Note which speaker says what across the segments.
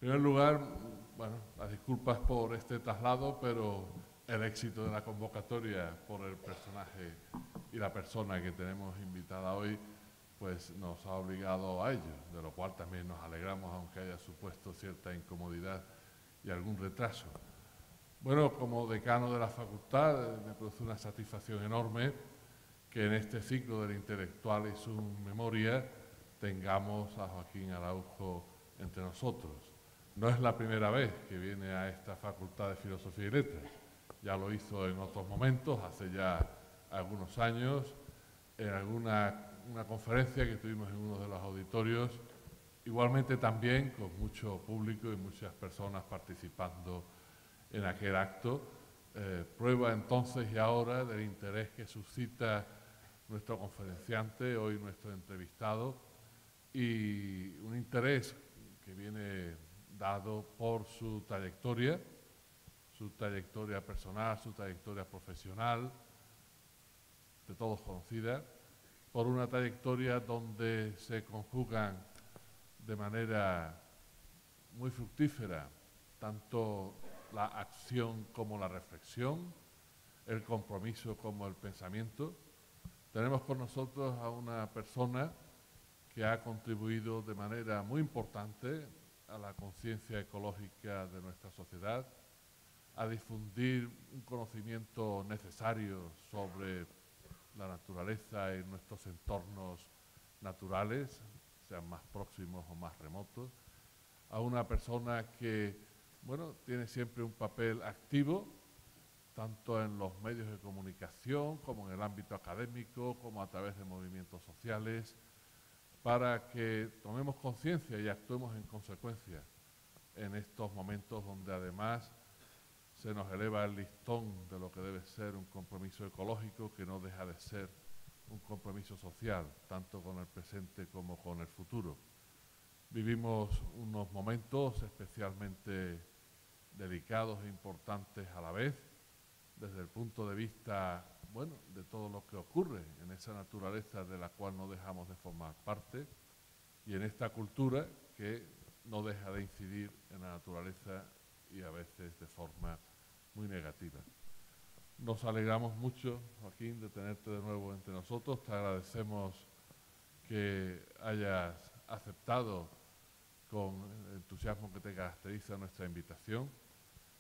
Speaker 1: primer lugar, bueno, las disculpas por este traslado, pero el éxito de la convocatoria por el personaje y la persona que tenemos invitada hoy, pues nos ha obligado a ello, de lo cual también nos alegramos, aunque haya supuesto cierta incomodidad y algún retraso. Bueno, como decano de la facultad, me produce una satisfacción enorme que en este ciclo del intelectual y su memoria tengamos a Joaquín Araujo entre nosotros. No es la primera vez que viene a esta Facultad de Filosofía y Letras. Ya lo hizo en otros momentos, hace ya algunos años, en una conferencia que tuvimos en uno de los auditorios, igualmente también con mucho público y muchas personas participando en aquel acto. Prueba entonces y ahora del interés que suscita nuestro conferenciante, hoy nuestro entrevistado, y un interés que viene dado por su trayectoria personal, su trayectoria profesional, de todos conocida, por una trayectoria donde se conjugan de manera muy fructífera tanto la acción como la reflexión, el compromiso como el pensamiento. Tenemos con nosotros a una persona que ha contribuido de manera muy importante a la conciencia ecológica de nuestra sociedad, a difundir un conocimiento necesario sobre la naturaleza y nuestros entornos naturales, sean más próximos o más remotos, a una persona que, bueno, tiene siempre un papel activo, tanto en los medios de comunicación como en el ámbito académico, como a través de movimientos sociales, para que tomemos conciencia y actuemos en consecuencia en estos momentos donde además se nos eleva el listón de lo que debe ser un compromiso ecológico, que no deja de ser un compromiso social, tanto con el presente como con el futuro. Vivimos unos momentos especialmente delicados e importantes a la vez, desde el punto de vista, bueno, de todo lo que ocurre en esa naturaleza de la cual no dejamos de formar parte, y en esta cultura que no deja de incidir en la naturaleza y a veces de forma muy negativa. Nos alegramos mucho, Joaquín, de tenerte de nuevo entre nosotros. Te agradecemos que hayas aceptado con el entusiasmo que te caracteriza nuestra invitación.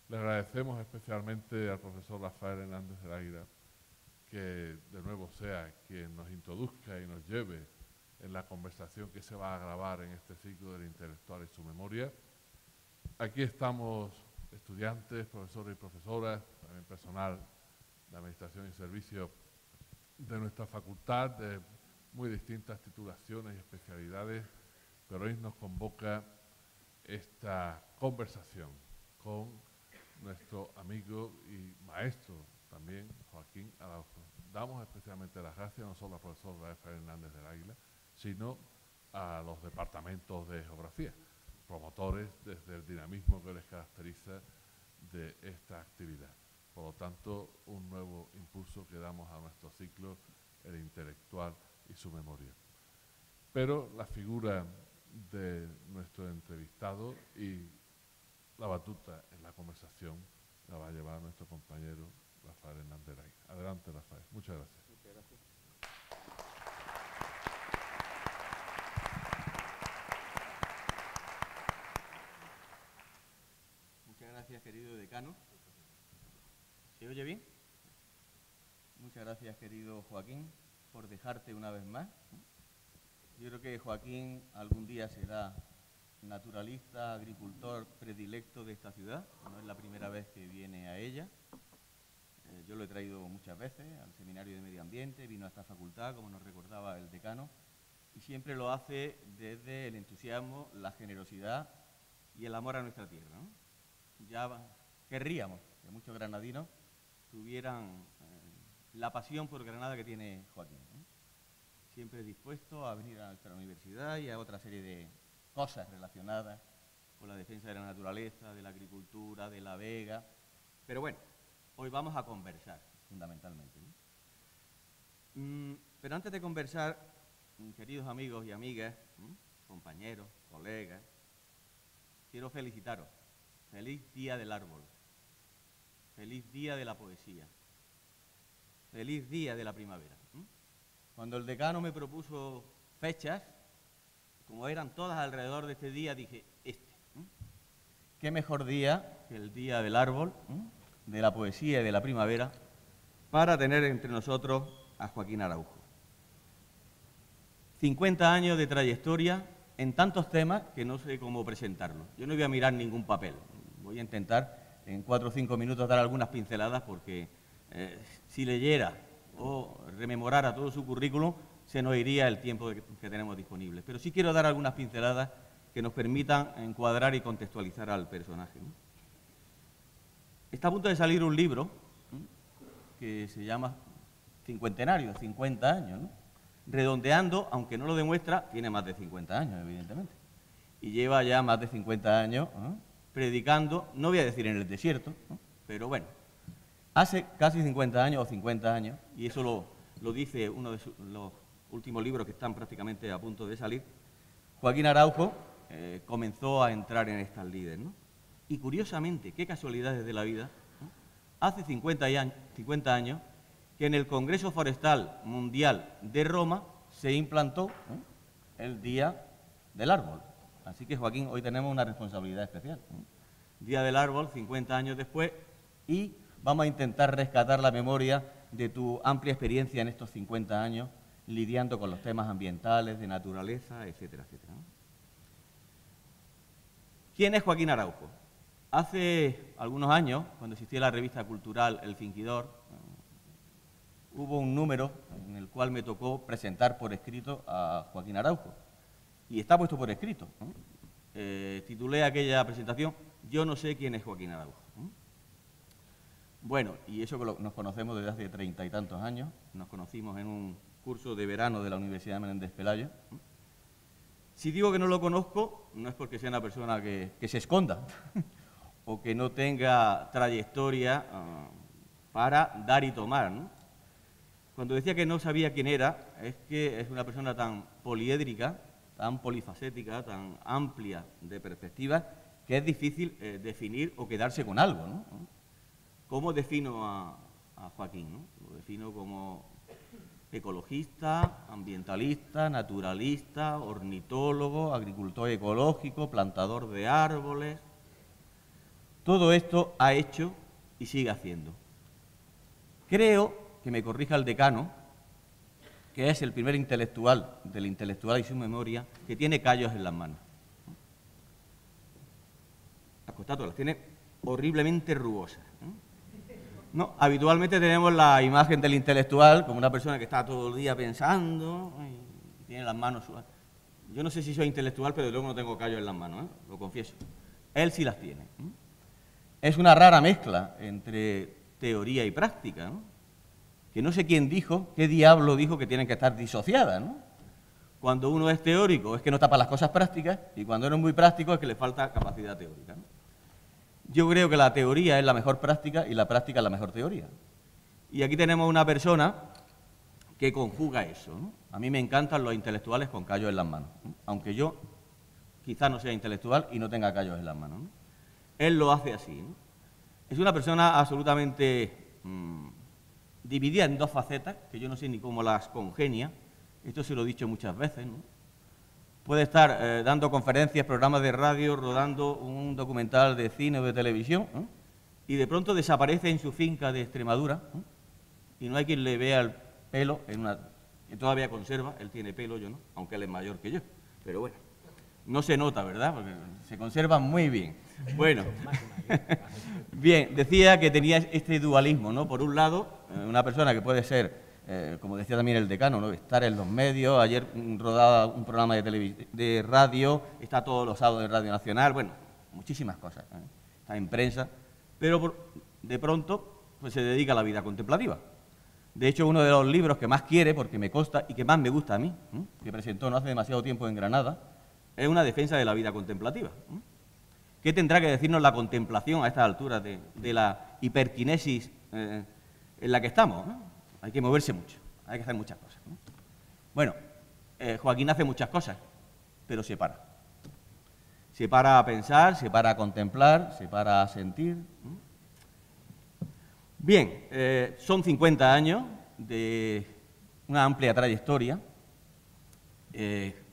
Speaker 1: Le agradecemos especialmente al profesor Rafael Hernández del Águila que de nuevo sea quien nos introduzca y nos lleve en la conversación que se va a grabar en este ciclo del intelectual y su memoria. Aquí estamos estudiantes, profesores y profesoras, también personal de Administración y Servicios de nuestra facultad, de muy distintas titulaciones y especialidades, pero hoy nos convoca esta conversación con nuestro amigo y maestro también, Joaquín Araujo. Damos especialmente las gracias no solo al profesor Rafael Hernández del Águila, sino a los departamentos de geografía, promotores desde el dinamismo que les caracteriza de esta actividad. Por lo tanto, un nuevo impulso que damos a nuestro ciclo, el intelectual y su memoria. Pero la figura de nuestro entrevistado y la batuta en la conversación la va a llevar nuestro compañero Rafael Hernández Águila. Adelante, Rafael. Muchas gracias.
Speaker 2: Muchas gracias. Muchas gracias, querido decano. ¿Se oye bien? Muchas gracias, querido Joaquín, por dejarte una vez más. Yo creo que Joaquín algún día será naturalista, agricultor predilecto de esta ciudad. No es la primera vez que viene a ella. Yo lo he traído muchas veces al Seminario de Medio Ambiente, vino a esta facultad, como nos recordaba el decano, y siempre lo hace desde el entusiasmo, la generosidad y el amor a nuestra tierra, ¿no? Ya querríamos que muchos granadinos tuvieran la pasión por Granada que tiene Joaquín, ¿no? Siempre dispuesto a venir a nuestra universidad y a otra serie de cosas relacionadas con la defensa de la naturaleza, de la agricultura, de la vega. Pero bueno, hoy vamos a conversar, fundamentalmente, ¿no? Pero antes de conversar, queridos amigos y amigas, compañeros, colegas, quiero felicitaros. Feliz Día del Árbol. Feliz Día de la Poesía. Feliz Día de la Primavera. Cuando el decano me propuso fechas, como eran todas alrededor de este día, dije, ¿qué mejor día que el Día del Árbol, de la Poesía y de la Primavera, para tener entre nosotros a Joaquín Araujo? 50 años de trayectoria en tantos temas que no sé cómo presentarlo. Yo no voy a mirar ningún papel, voy a intentar en 4 o 5 minutos dar algunas pinceladas porque si leyera o rememorara todo su currículum se nos iría el tiempo que tenemos disponible. Pero sí quiero dar algunas pinceladas que nos permitan encuadrar y contextualizar al personaje, ¿no? Está a punto de salir un libro que se llama Cincuentenario, 50 años, ¿no? Redondeando, aunque no lo demuestra, tiene más de 50 años, evidentemente. Y lleva ya más de 50 años predicando, no voy a decir en el desierto, pero bueno, hace casi 50 años o 50 años, y eso lo dice uno de los últimos libros que están prácticamente a punto de salir, Joaquín Araujo comenzó a entrar en estas líderes, ¿no? Y curiosamente, qué casualidades de la vida, ¿no? Hace 50 años que en el Congreso Forestal Mundial de Roma se implantó el Día del Árbol. Así que, Joaquín, hoy tenemos una responsabilidad especial. Día del Árbol, 50 años después, y vamos a intentar rescatar la memoria de tu amplia experiencia en estos 50 años lidiando con los temas ambientales, de naturaleza, etcétera, etcétera, ¿no? ¿Quién es Joaquín Araujo? Hace algunos años, cuando existía la revista cultural El Fingidor, hubo un número en el cual me tocó presentar por escrito a Joaquín Araujo. Y está puesto por escrito, ¿no? Titulé aquella presentación, Yo no sé quién es Joaquín Araujo. Bueno, y eso que nos conocemos desde hace 30 y tantos años. Nos conocimos en un curso de verano de la Universidad de Menéndez Pelayo. Si digo que no lo conozco, no es porque sea una persona que se esconda o que no tenga trayectoria para dar y tomar, ¿no? Cuando decía que no sabía quién era, es que es una persona tan poliédrica, tan polifacética, tan amplia de perspectivas, que es difícil definir o quedarse con algo, ¿no? ¿Cómo defino a Joaquín, ¿no? Lo defino como ecologista, ambientalista, naturalista, ornitólogo, agricultor ecológico, plantador de árboles. Todo esto ha hecho y sigue haciendo. Creo, que me corrija el decano, que es el primer intelectual del intelectual y su memoria que tiene callos en las manos. Las costatuas las tiene horriblemente rugosas, ¿no? Habitualmente tenemos la imagen del intelectual como una persona que está todo el día pensando y tiene las manos suaves. Yo no sé si soy intelectual, pero luego no tengo callos en las manos, lo confieso. Él sí las tiene. Es una rara mezcla entre teoría y práctica, ¿no? Que no sé quién dijo, qué diablo dijo que tienen que estar disociadas, ¿no? Cuando uno es teórico es que no está para las cosas prácticas y cuando uno es muy práctico es que le falta capacidad teórica, ¿no? Yo creo que la teoría es la mejor práctica y la práctica es la mejor teoría. Y aquí tenemos una persona que conjuga eso, ¿no? A mí me encantan los intelectuales con callos en las manos, ¿no? Aunque yo quizás no sea intelectual y no tenga callos en las manos, ¿no? Él lo hace así, ¿no? Es una persona absolutamente dividida en dos facetas, que yo no sé ni cómo las congenia. Esto se lo he dicho muchas veces, ¿no? Puede estar dando conferencias, programas de radio, rodando un documental de cine o de televisión, ¿no? Y de pronto desaparece en su finca de Extremadura, ¿no? Y no hay quien le vea el pelo, que todavía conserva, él tiene pelo, yo no, aunque él es mayor que yo, pero bueno, no se nota, ¿verdad? Porque se conserva muy bien. Bueno, bien, decía que tenía este dualismo, ¿no? Por un lado, una persona que puede ser, como decía también el decano, ¿no? Estar en los medios, ayer rodaba un programa de radio, está todos los sábados en Radio Nacional, bueno, muchísimas cosas, ¿eh? Está en prensa, pero de pronto pues se dedica a la vida contemplativa. De hecho, uno de los libros que más quiere, porque me consta y que más me gusta a mí, que presentó no hace demasiado tiempo en Granada, es una defensa de la vida contemplativa. ¿Qué tendrá que decirnos la contemplación a estas alturas de la hiperquinesis en la que estamos? Hay que moverse mucho, hay que hacer muchas cosas. Bueno, Joaquín hace muchas cosas, pero se para. Se para a pensar, se para a contemplar, se para a sentir. Bien, son 50 años de una amplia trayectoria,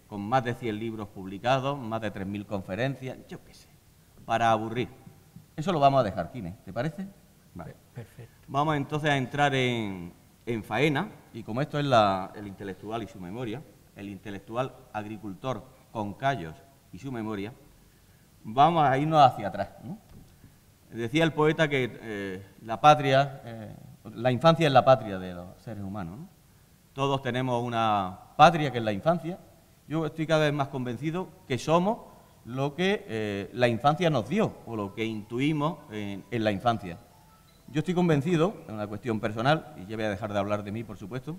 Speaker 2: con más de 100 libros publicados, más de 3.000 conferencias, yo qué sé, para aburrir. Eso lo vamos a dejar, Kine, ¿te parece? Vale.
Speaker 3: Perfecto.
Speaker 2: Vamos entonces a entrar en faena, y como esto es el intelectual y su memoria, el intelectual agricultor con callos y su memoria, vamos a irnos hacia atrás, ¿no? Decía el poeta que la patria, la infancia es la patria de los seres humanos, ¿no? Todos tenemos una patria que es la infancia. Yo estoy cada vez más convencido que somos lo que la infancia nos dio, o lo que intuimos en la infancia. Yo estoy convencido, es una cuestión personal, y ya voy a dejar de hablar de mí, por supuesto,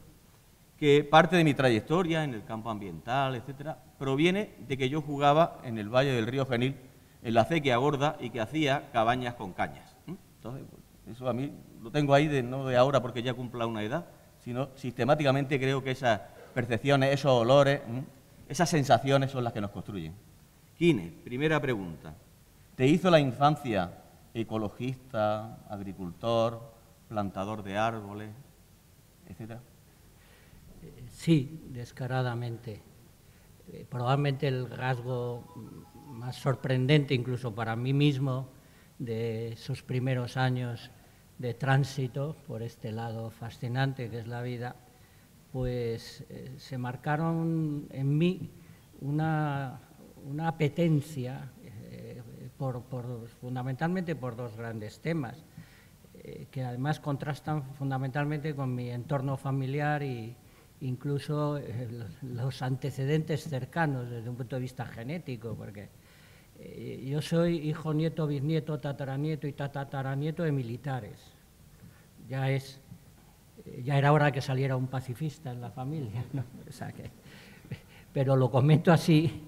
Speaker 2: que parte de mi trayectoria en el campo ambiental, etcétera, proviene de que yo jugaba en el valle del río Genil, en la acequia gorda, y que hacía cabañas con cañas. Entonces, eso a mí lo tengo ahí, no de ahora porque ya cumpla una edad, sino sistemáticamente creo que esas percepciones, esos olores, esas sensaciones son las que nos construyen. Kine, primera pregunta. ¿Te hizo la infancia ecologista, agricultor, plantador de árboles, etcétera?
Speaker 3: Sí, descaradamente. Probablemente el rasgo más sorprendente, incluso para mí mismo, de esos primeros años de tránsito por este lado fascinante que es la vida, pues se marcaron en mí una apetencia fundamentalmente por dos grandes temas, que además contrastan fundamentalmente con mi entorno familiar e incluso los antecedentes cercanos desde un punto de vista genético, porque yo soy hijo, nieto, bisnieto, tataranieto y tataranieto de militares. Ya era hora que saliera un pacifista en la familia, ¿no? O sea pero lo comento así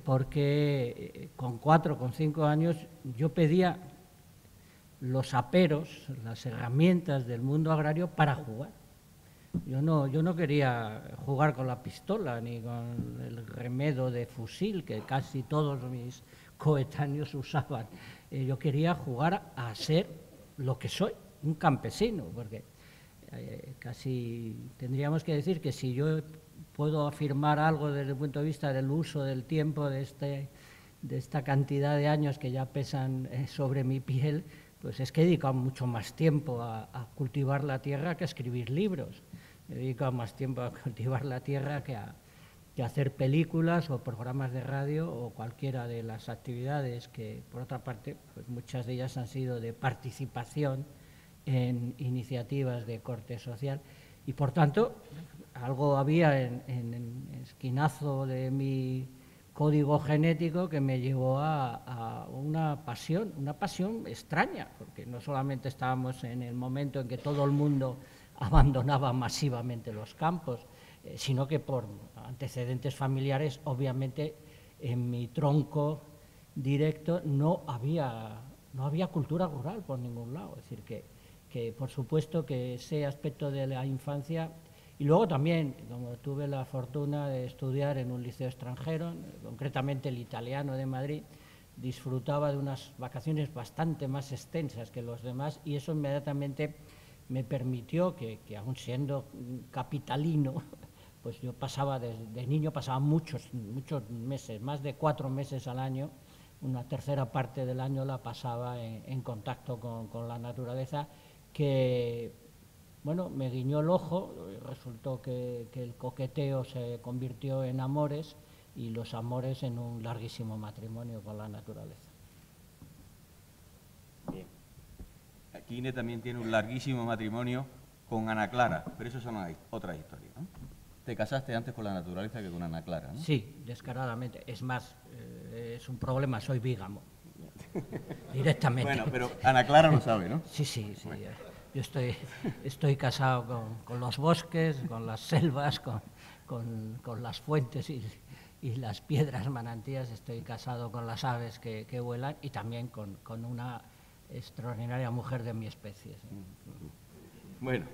Speaker 3: porque con 4, con 5 años yo pedía los aperos, las herramientas del mundo agrario para jugar. Yo no quería jugar con la pistola ni con el remedo de fusil que casi todos mis coetáneos usaban. Yo quería jugar a ser lo que soy, un campesino, porque casi tendríamos que decir que si yo puedo afirmar algo desde el punto de vista del uso del tiempo de esta cantidad de años que ya pesan sobre mi piel, pues es que he dedicado mucho más tiempo a cultivar la tierra que a escribir libros. He dedicado más tiempo a cultivar la tierra que a hacer películas o programas de radio o cualquiera de las actividades que, por otra parte, pues muchas de ellas han sido de participación en iniciativas de corte social. Y, por tanto, algo había en el esquinazo de mi código genético que me llevó a una pasión extraña, porque no solamente estábamos en el momento en que todo el mundo abandonaba masivamente los campos, sino que por antecedentes familiares, obviamente, en mi tronco directo no había cultura rural por ningún lado. Es decir, que por supuesto que ese aspecto de la infancia. Y luego también, como tuve la fortuna de estudiar en un liceo extranjero, concretamente el Italiano de Madrid, disfrutaba de unas vacaciones bastante más extensas que los demás, y eso inmediatamente me permitió que aun siendo capitalino, pues yo pasaba, de niño pasaba muchos meses, más de 4 meses al año, una tercera parte del año la pasaba en contacto con la naturaleza, que bueno, me guiñó el ojo, resultó que el coqueteo se convirtió en amores y los amores en un larguísimo matrimonio con la naturaleza.
Speaker 2: Bien. Kine también tiene un larguísimo matrimonio con Ana Clara, pero eso son otras historias, ¿no? Te casaste antes con la naturaleza que con Ana Clara, ¿no?
Speaker 3: Sí, descaradamente. Es más, es un problema, soy bígamo. Directamente.
Speaker 2: Bueno, pero Ana Clara lo sabe, ¿no?
Speaker 3: Sí. Bueno. Yo estoy casado con los bosques, con las selvas, con las fuentes y las piedras manantías. Estoy casado con las aves que vuelan y también con una extraordinaria mujer de mi especie. ¿Sí?
Speaker 2: Bueno,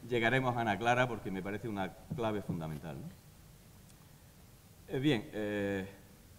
Speaker 2: llegaremos a Ana Clara porque me parece una clave fundamental, ¿no? Bien,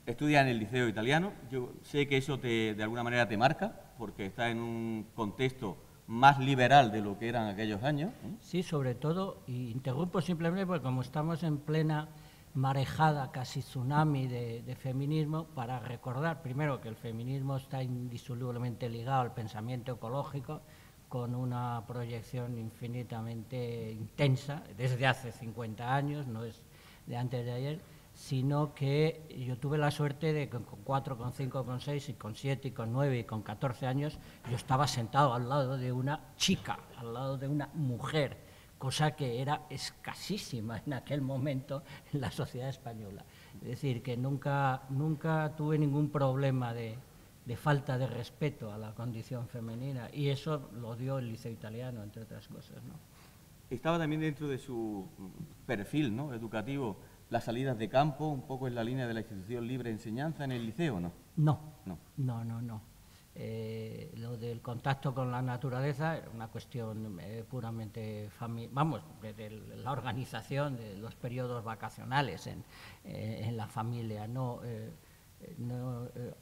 Speaker 2: estudias en el Liceo Italiano. Yo sé que eso de alguna manera te marca, porque estás en un contexto más liberal de lo que eran aquellos años.
Speaker 3: Sí, sobre todo, y interrumpo simplemente porque como estamos en plena marejada, casi tsunami de feminismo, para recordar primero que el feminismo está indisolublemente ligado al pensamiento ecológico, con una proyección infinitamente intensa desde hace 50 años, no es de antes de ayer, sino que yo tuve la suerte de que con 4, con 5, con 6, y con 7, y con 9, y con 14 años, yo estaba sentado al lado de una chica, al lado de una mujer, cosa que era escasísima en aquel momento en la sociedad española. Es decir, que nunca tuve ningún problema de falta de respeto a la condición femenina, y eso lo dio el Liceo Italiano, entre otras cosas, ¿no?
Speaker 2: Estaba también dentro de su perfil, ¿no?, educativo, las salidas de campo, un poco en la línea de la institución libre de enseñanza en el liceo, ¿no?
Speaker 3: No. Lo del contacto con la naturaleza era una cuestión puramente de la organización de los periodos vacacionales en la familia.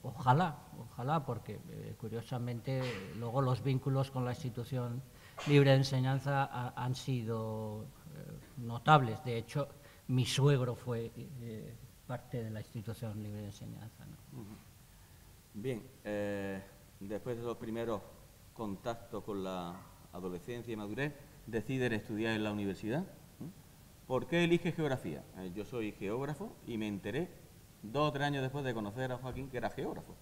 Speaker 3: Ojalá, porque curiosamente luego los vínculos con la institución libre de enseñanza han sido notables. De hecho, mi suegro fue parte de la institución libre de enseñanza, ¿no?
Speaker 2: Bien, después de los primeros contactos con la adolescencia y madurez, decides estudiar en la universidad. ¿Por qué eliges geografía? Yo soy geógrafo y me enteré 2 o 3 años después de conocer a Joaquín que era geógrafo.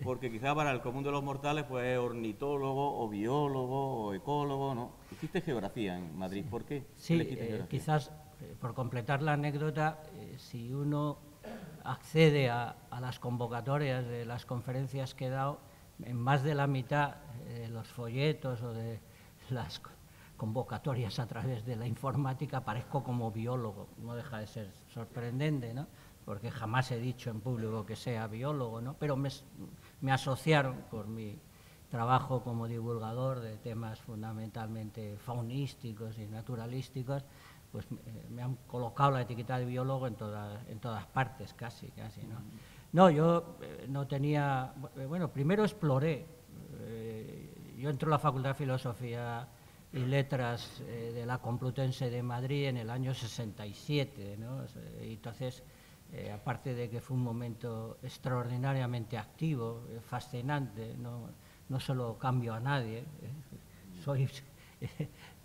Speaker 2: Porque quizá para el común de los mortales pues es ornitólogo o biólogo o ecólogo, ¿no? Hiciste geografía en Madrid, ¿por qué?
Speaker 3: Sí, quizás por completar la anécdota, si uno accede a las convocatorias de las conferencias que he dado, en más de la mitad de los folletos o de las convocatorias a través de la informática aparezco como biólogo. No deja de ser sorprendente, ¿no?, porque jamás he dicho en público que sea biólogo, ¿no?, pero me asociaron por mi trabajo como divulgador de temas fundamentalmente faunísticos y naturalísticos, pues me han colocado la etiqueta de biólogo en todas partes, casi, ¿no? No, yo no tenía... Bueno, primero exploré. Yo entré a la Facultad de Filosofía y Letras de la Complutense de Madrid en el año 67, ¿no? Y entonces, aparte de que fue un momento extraordinariamente activo, fascinante, no solo cambio a nadie, soy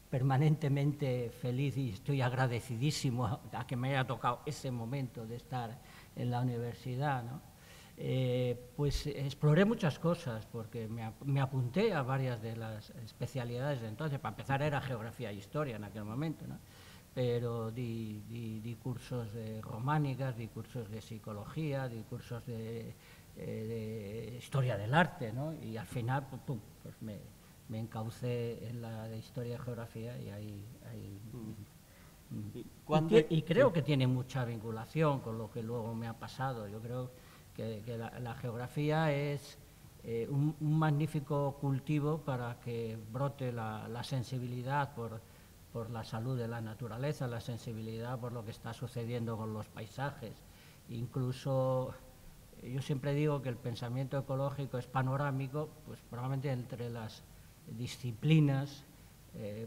Speaker 3: permanentemente feliz y estoy agradecidísimo a que me haya tocado ese momento de estar en la universidad, ¿no? Pues exploré muchas cosas, porque me apunté a varias de las especialidades de entonces. Para empezar era geografía e historia en aquel momento, ¿no? Pero di cursos de románicas, di cursos de psicología, di cursos de historia del arte, ¿no? Y al final pues me encaucé en la de historia y geografía, y ahí y creo que tiene mucha vinculación con lo que luego me ha pasado. Yo creo que la geografía es un magnífico cultivo para que brote la sensibilidad por la salud de la naturaleza, la sensibilidad por lo que está sucediendo con los paisajes. Incluso yo siempre digo que el pensamiento ecológico es panorámico, pues probablemente entre las disciplinas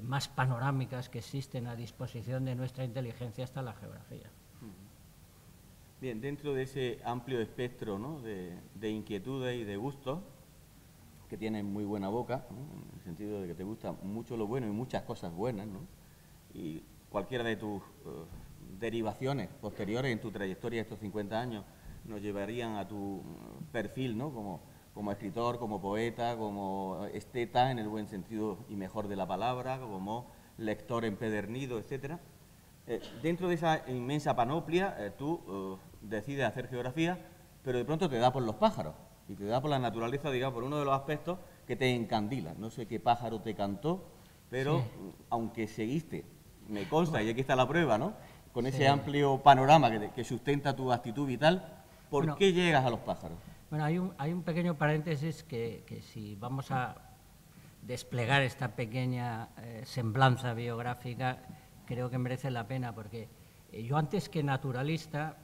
Speaker 3: más panorámicas que existen a disposición de nuestra inteligencia está la geografía.
Speaker 2: Bien, dentro de ese amplio espectro, ¿no?, de inquietudes y de gustos, que tienes muy buena boca, ¿no?, en el sentido de que te gusta mucho lo bueno y muchas cosas buenas, ¿no?, y cualquiera de tus derivaciones posteriores en tu trayectoria de estos 50 años nos llevarían a tu perfil, ¿no?, como escritor, como poeta, como esteta en el buen sentido y mejor de la palabra, como lector empedernido, etcétera. Dentro de esa inmensa panoplia, tú decides hacer geografía, pero de pronto te da por los pájaros y te da por la naturaleza, digamos, por uno de los aspectos que te encandila. No sé qué pájaro te cantó, pero sí, aunque seguiste, me consta, y aquí está la prueba, ¿no?, con ese amplio panorama que sustenta tu actitud vital, ¿por qué llegas a los pájaros?
Speaker 3: Bueno, hay un pequeño paréntesis que si vamos a desplegar esta pequeña semblanza biográfica, creo que merece la pena, porque yo antes que naturalista,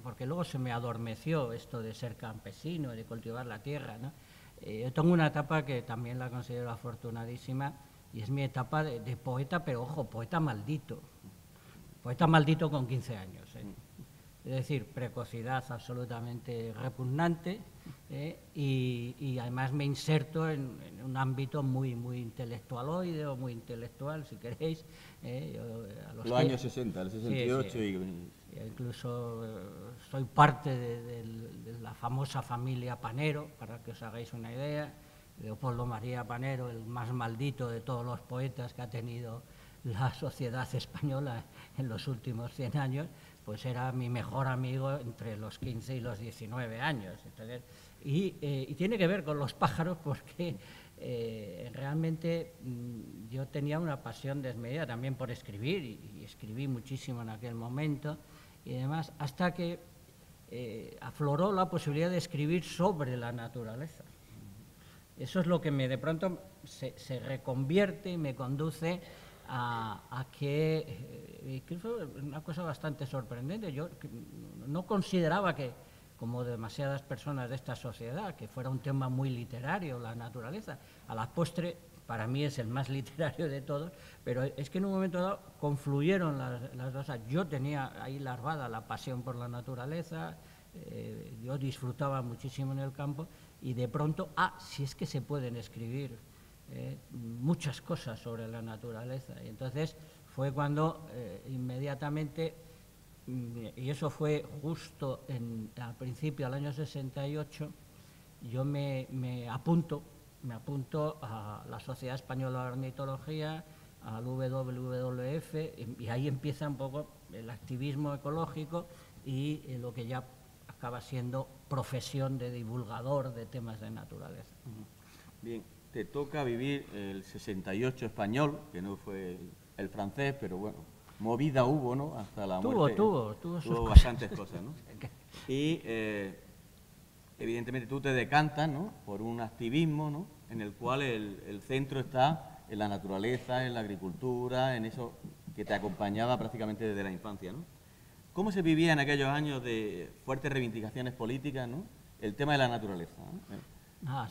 Speaker 3: porque luego se me adormeció esto de ser campesino, de cultivar la tierra, ¿no? Yo tengo una etapa que también la considero afortunadísima, y es mi etapa de poeta, pero ojo, poeta maldito con 15 años, ¿eh? Es decir, precocidad absolutamente repugnante, y además me inserto en un ámbito muy intelectualoide o muy intelectual, si queréis.
Speaker 2: Los años 60, el 68
Speaker 3: sí. Incluso soy parte de la famosa familia Panero, para que os hagáis una idea. Leopoldo María Panero, el más maldito de todos los poetas que ha tenido la sociedad española en los últimos 100 años, pues era mi mejor amigo entre los 15 y los 19 años. Entonces, y tiene que ver con los pájaros porque realmente yo tenía una pasión desmedida también por escribir, y escribí muchísimo en aquel momento y demás, hasta que afloró la posibilidad de escribir sobre la naturaleza. Eso es lo que de pronto se reconvierte y me conduce a que, incluso una cosa bastante sorprendente, yo no consideraba que, como demasiadas personas de esta sociedad, que fuera un tema muy literario, la naturaleza. A la postre, para mí es el más literario de todos, pero es que en un momento dado confluyeron las dos. Yo tenía ahí larvada la pasión por la naturaleza, yo disfrutaba muchísimo en el campo, y de pronto, si es que se pueden escribir muchas cosas sobre la naturaleza. Y entonces fue cuando inmediatamente, y eso fue justo al principio, al año 68, yo me apunto a la Sociedad Española de Ornitología, al WWF, y ahí empieza un poco el activismo ecológico y lo que ya acaba siendo profesión de divulgador de temas de naturaleza.
Speaker 2: Bien, te toca vivir el 68 español, que no fue el francés, pero bueno, movida hubo, ¿no? Hasta la muerte.
Speaker 3: Tuvo
Speaker 2: bastantes cosas, ¿no? Y evidentemente tú te decantas, ¿no?, por un activismo, ¿no?, en el cual el centro está en la naturaleza, en la agricultura, en eso que te acompañaba prácticamente desde la infancia, ¿no? ¿Cómo se vivía en aquellos años de fuertes reivindicaciones políticas, ¿no?, el tema de la naturaleza, ¿no?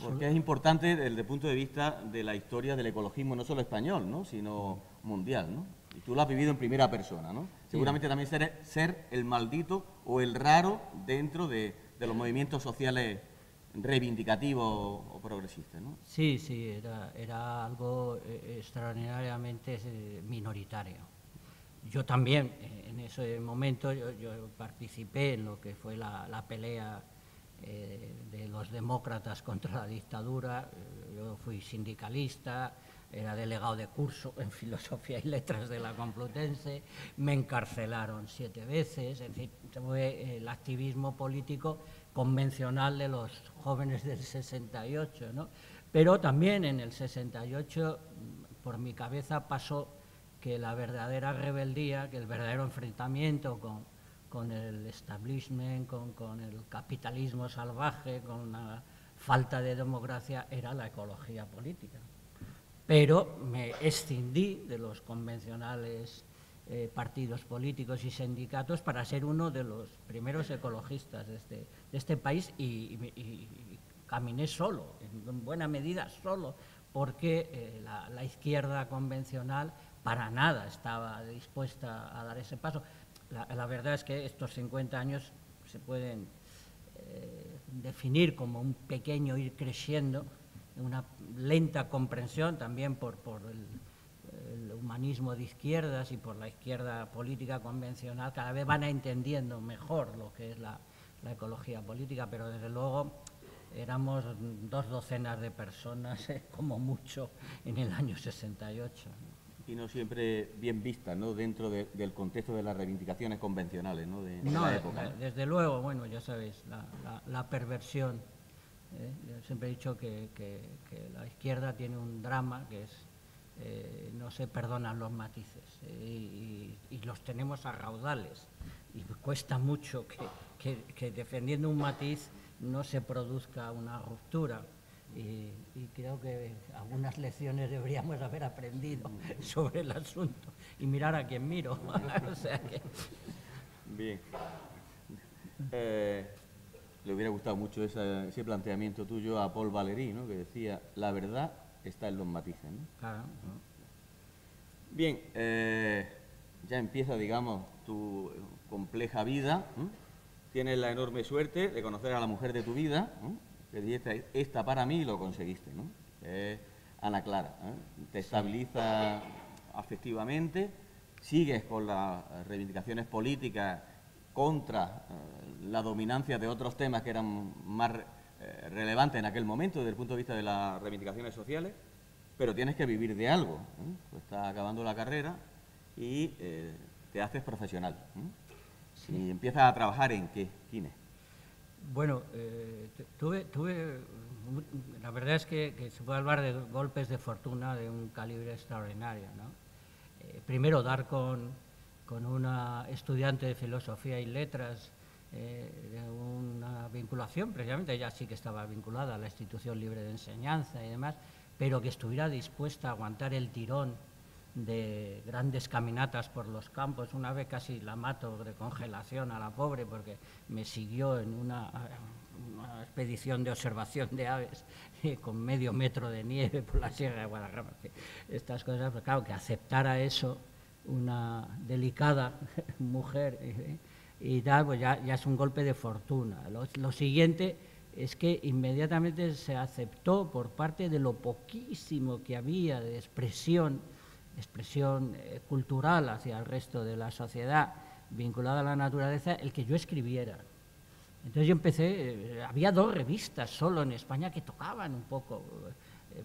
Speaker 2: Porque es importante desde el punto de vista de la historia del ecologismo, no solo español, ¿no?, sino mundial, ¿no? Y tú lo has vivido en primera persona, ¿no? Seguramente también ser el maldito o el raro dentro de los movimientos sociales reivindicativos o progresistas, ¿no?
Speaker 3: Sí, era algo extraordinariamente minoritario. Yo también, en ese momento, yo participé en lo que fue la pelea de los demócratas contra la dictadura. Yo fui sindicalista, era delegado de curso en Filosofía y Letras de la Complutense, me encarcelaron 7 veces, en fin, fue el activismo político convencional de los jóvenes del 68, ¿no? Pero también en el 68 por mi cabeza pasó que la verdadera rebeldía, que el verdadero enfrentamiento con el establishment, con el capitalismo salvaje, con la falta de democracia, era la ecología política. Pero me escindí de los convencionales partidos políticos y sindicatos para ser uno de los primeros ecologistas de este país, y caminé solo, en buena medida solo, porque la izquierda convencional para nada estaba dispuesta a dar ese paso. La verdad es que estos 50 años se pueden definir como un pequeño ir creciendo, una lenta comprensión también por el humanismo de izquierdas y por la izquierda política convencional. Cada vez van entendiendo mejor lo que es la ecología política, pero desde luego éramos 2 docenas de personas, como mucho, en el año 68.
Speaker 2: Y no siempre bien vistas, ¿no?, dentro del contexto de las reivindicaciones convencionales, ¿no?, de la época, ¿no?
Speaker 3: Desde luego, bueno, ya sabéis, la perversión. Yo siempre he dicho que la izquierda tiene un drama que es no se perdonan los matices, y los tenemos a raudales, y cuesta mucho que defendiendo un matiz no se produzca una ruptura. Y creo que algunas lecciones deberíamos haber aprendido sobre el asunto, y mirar a quién miro. O sea que...
Speaker 2: Bien. Le hubiera gustado mucho ese planteamiento tuyo a Paul Valéry, ¿no? Que decía, la verdad está en los matices, ¿no?
Speaker 3: Claro.
Speaker 2: Bien, ya empieza, digamos, tu compleja vida, ¿no? Tienes la enorme suerte de conocer a la mujer de tu vida, ¿no? Que dijiste, esta para mí, lo conseguiste, ¿no? Ana Clara, ¿eh? Te estabiliza afectivamente, sigues con las reivindicaciones políticas contra la dominancia de otros temas que eran más relevantes en aquel momento desde el punto de vista de las reivindicaciones sociales, pero tienes que vivir de algo, ¿eh? Pues estás acabando la carrera y te haces profesional, ¿eh? Sí. Y empiezas a trabajar ¿en qué, Quine?
Speaker 3: Bueno, la verdad es que se puede hablar de golpes de fortuna de un calibre extraordinario, ¿no? Primero, dar con una estudiante de Filosofía y Letras, de una vinculación, precisamente ella sí que estaba vinculada a la Institución Libre de Enseñanza y demás, pero que estuviera dispuesta a aguantar el tirón de grandes caminatas por los campos. Una vez casi la mato de congelación a la pobre porque me siguió en una expedición de observación de aves con medio metro de nieve por la Sierra de Guadarrama. Estas cosas, pues claro, que aceptara eso una delicada mujer y tal, pues ya es un golpe de fortuna. Lo siguiente es que inmediatamente se aceptó por parte de lo poquísimo que había de expresión cultural hacia el resto de la sociedad vinculada a la naturaleza, el que yo escribiera. Entonces yo empecé, había 2 revistas solo en España que tocaban un poco,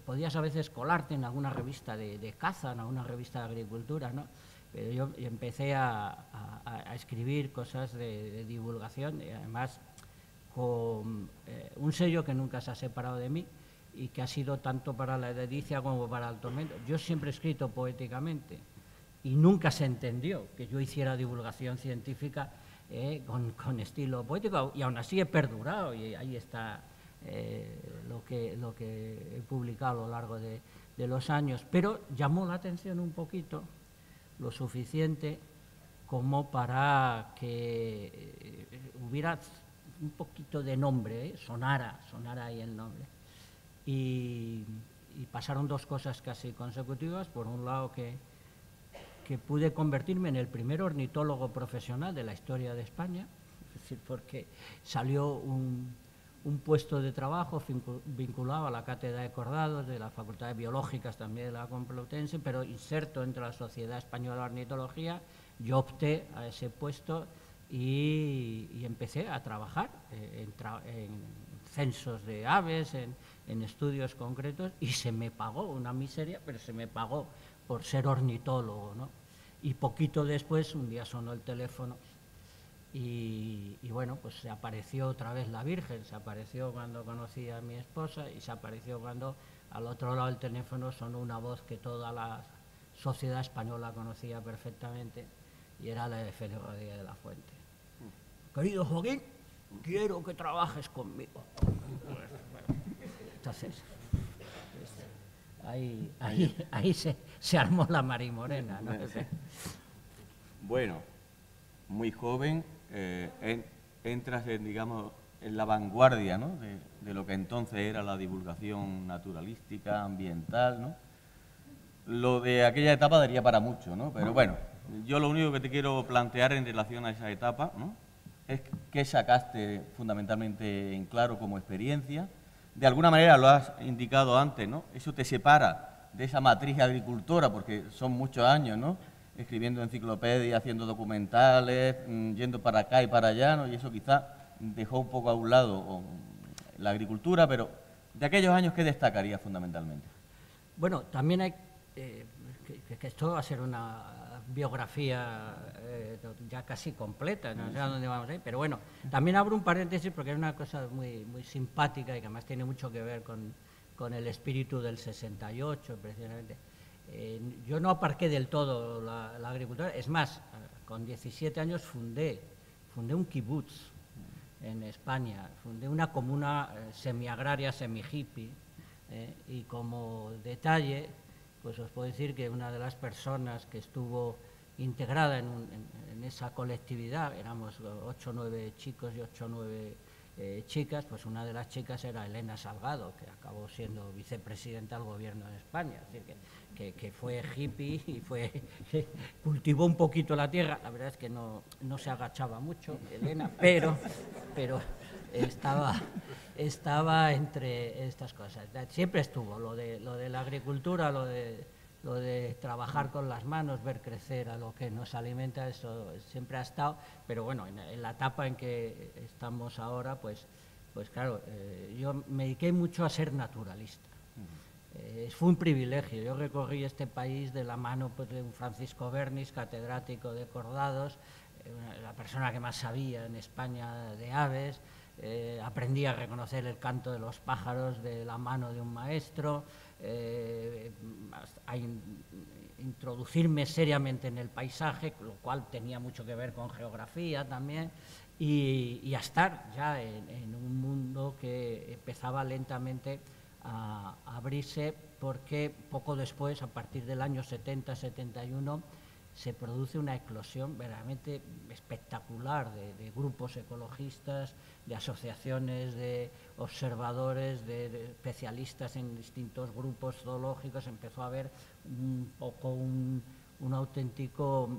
Speaker 3: podías a veces colarte en alguna revista de caza, en alguna revista de agricultura, ¿no? Pero yo empecé a escribir cosas de divulgación y además con un sello que nunca se ha separado de mí y que ha sido tanto para la Edicia como para el Tormento. Yo siempre he escrito poéticamente y nunca se entendió que yo hiciera divulgación científica con estilo poético, y aún así he perdurado y ahí está lo que he publicado a lo largo de los años, pero llamó la atención un poquito, lo suficiente como para que hubiera un poquito de nombre, sonara ahí el nombre. Y pasaron 2 cosas casi consecutivas. Por un lado, que pude convertirme en el primer ornitólogo profesional de la historia de España, es decir, porque salió un puesto de trabajo vinculado a la Cátedra de Cordados de la Facultad de Biológicas también de la Complutense, pero inserto entre la Sociedad Española de Ornitología. Yo opté a ese puesto y empecé a trabajar en censos de aves, en estudios concretos, y se me pagó una miseria, pero se me pagó por ser ornitólogo, ¿no? Y poquito después, un día sonó el teléfono y bueno, pues se apareció otra vez la Virgen, se apareció cuando conocí a mi esposa y se apareció cuando al otro lado del teléfono sonó una voz que toda la sociedad española conocía perfectamente y era la de Félix Rodríguez de la Fuente. Querido Joaquín, quiero que trabajes conmigo. Entonces, ahí se armó la marimorena, ¿no?
Speaker 2: Bueno, muy joven, entras digamos, en la vanguardia, ¿no? de lo que entonces era la divulgación naturalística, ambiental, ¿no? Lo de aquella etapa daría para mucho, ¿no? Pero bueno, yo lo único que te quiero plantear en relación a esa etapa, ¿no? Es qué sacaste fundamentalmente en claro como experiencia. De alguna manera lo has indicado antes, ¿no? Eso te separa de esa matriz agricultora, porque son muchos años, ¿no? Escribiendo enciclopedias, haciendo documentales, yendo para acá y para allá, ¿no? Y eso quizá dejó un poco a un lado la agricultura, pero de aquellos años, ¿qué destacaría fundamentalmente?
Speaker 3: Bueno, también hay que esto va a ser una biografía ya casi completa, no sé a dónde vamos a ir, pero bueno, también abro un paréntesis porque es una cosa muy, muy simpática y que además tiene mucho que ver con el espíritu del 68, precisamente. Yo no aparqué del todo la agricultura, es más, con 17 años fundé un kibutz en España, fundé una comuna semiagraria, semi-hippie, y como detalle, pues os puedo decir que una de las personas que estuvo integrada en esa colectividad, éramos 8 o 9 chicos y 8 o 9 chicas, pues una de las chicas era Elena Salgado, que acabó siendo vicepresidenta del gobierno de España, es decir, que fue hippie y cultivó un poquito la tierra. La verdad es que no se agachaba mucho, Elena, pero estaba entre estas cosas. Siempre estuvo lo de la agricultura, lo de trabajar con las manos, ver crecer a lo que nos alimenta, eso siempre ha estado, pero bueno, en la etapa en que estamos ahora, pues claro, yo me dediqué mucho a ser naturalista. Fue un privilegio. Yo recorrí este país de la mano, pues, de un Francisco Bernis, catedrático de Cordados, la persona que más sabía en España de aves. Aprendí a reconocer el canto de los pájaros de la mano de un maestro, a introducirme seriamente en el paisaje, lo cual tenía mucho que ver con geografía también, y a estar ya en un mundo que empezaba lentamente a abrirse, porque poco después, a partir del año 70-71, se produce una eclosión verdaderamente espectacular de grupos ecologistas, de asociaciones, de observadores, de especialistas en distintos grupos zoológicos. Empezó a haber un poco un auténtico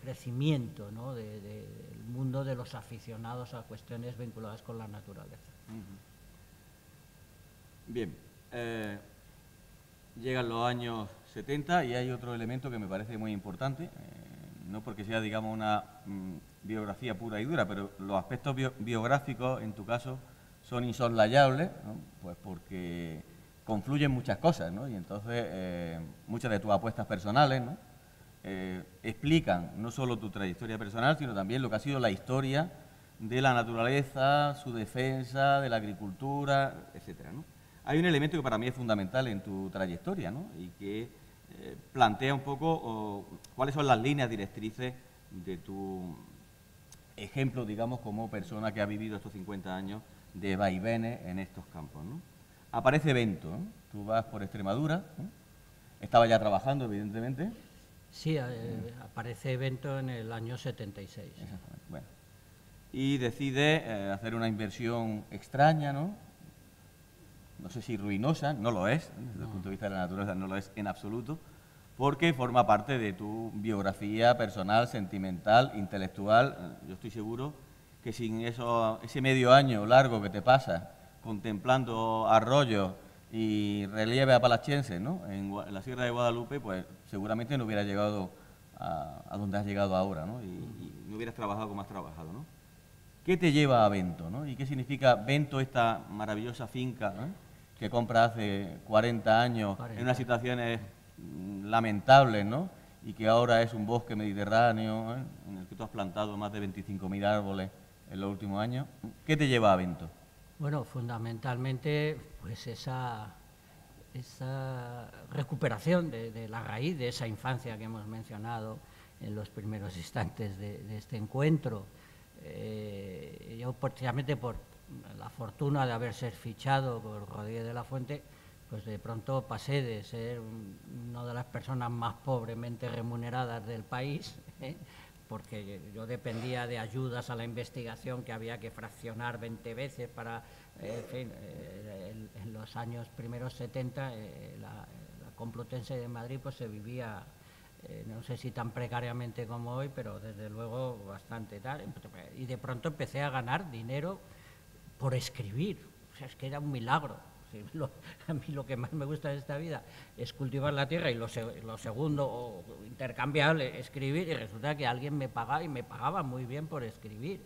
Speaker 3: crecimiento, ¿no?, del mundo de los aficionados a cuestiones vinculadas con la naturaleza.
Speaker 2: Bien, llegan los años 70 y hay otro elemento que me parece muy importante, no porque sea, digamos, una biografía pura y dura, pero los aspectos biográficos, en tu caso, son insoslayables, ¿no?, pues porque confluyen muchas cosas, ¿no? Y entonces muchas de tus apuestas personales, ¿no?, explican no solo tu trayectoria personal, sino también lo que ha sido la historia de la naturaleza, su defensa, de la agricultura, etcétera, ¿no? Hay un elemento que para mí es fundamental en tu trayectoria, ¿no?, y que plantea un poco cuáles son las líneas directrices de tu ejemplo, digamos, como persona que ha vivido estos 50 años de vaivenes en estos campos, ¿no? Aparece Bento, ¿no? Tú vas por Extremadura, ¿no? Estaba ya trabajando, evidentemente.
Speaker 3: Sí, aparece Bento en el año 76.
Speaker 2: Exactamente. Bueno. Y decide hacer una inversión extraña, ¿no? No sé si ruinosa, no lo es, desde el punto de vista de la naturaleza no lo es en absoluto, porque forma parte de tu biografía personal, sentimental, intelectual. Yo estoy seguro que sin ese medio año largo que te pasa contemplando arroyos y relieve apalachienses, ¿no?, en la Sierra de Guadalupe, pues seguramente no hubieras llegado a donde has llegado ahora, ¿no?, y no hubieras trabajado como has trabajado, ¿no? ¿Qué te lleva a Bento, ¿no? ¿Y qué significa Bento, esta maravillosa finca, ¿no?, que compra hace 40 años en unas situaciones lamentables, ¿no?, y que ahora es un bosque mediterráneo, ¿eh?, en el que tú has plantado más de 25.000 árboles en los últimos años? ¿Qué te lleva a Bento?
Speaker 3: Bueno, fundamentalmente, pues esa recuperación de la raíz de esa infancia que hemos mencionado en los primeros instantes de este encuentro. Yo, precisamente por la fortuna de haber sido fichado por Rodríguez de la Fuente, pues de pronto pasé de ser una de las personas más pobremente remuneradas del país, porque yo dependía de ayudas a la investigación que había que fraccionar 20 veces para, en fin, en los años primeros 70, la Complutense de Madrid pues se vivía, no sé si tan precariamente como hoy, pero desde luego bastante tal, y de pronto empecé a ganar dinero por escribir. O sea, es que era un milagro. A mí lo que más me gusta de esta vida es cultivar la tierra, y lo segundo, o intercambiable, escribir, y resulta que alguien me pagaba, y me pagaba muy bien por escribir.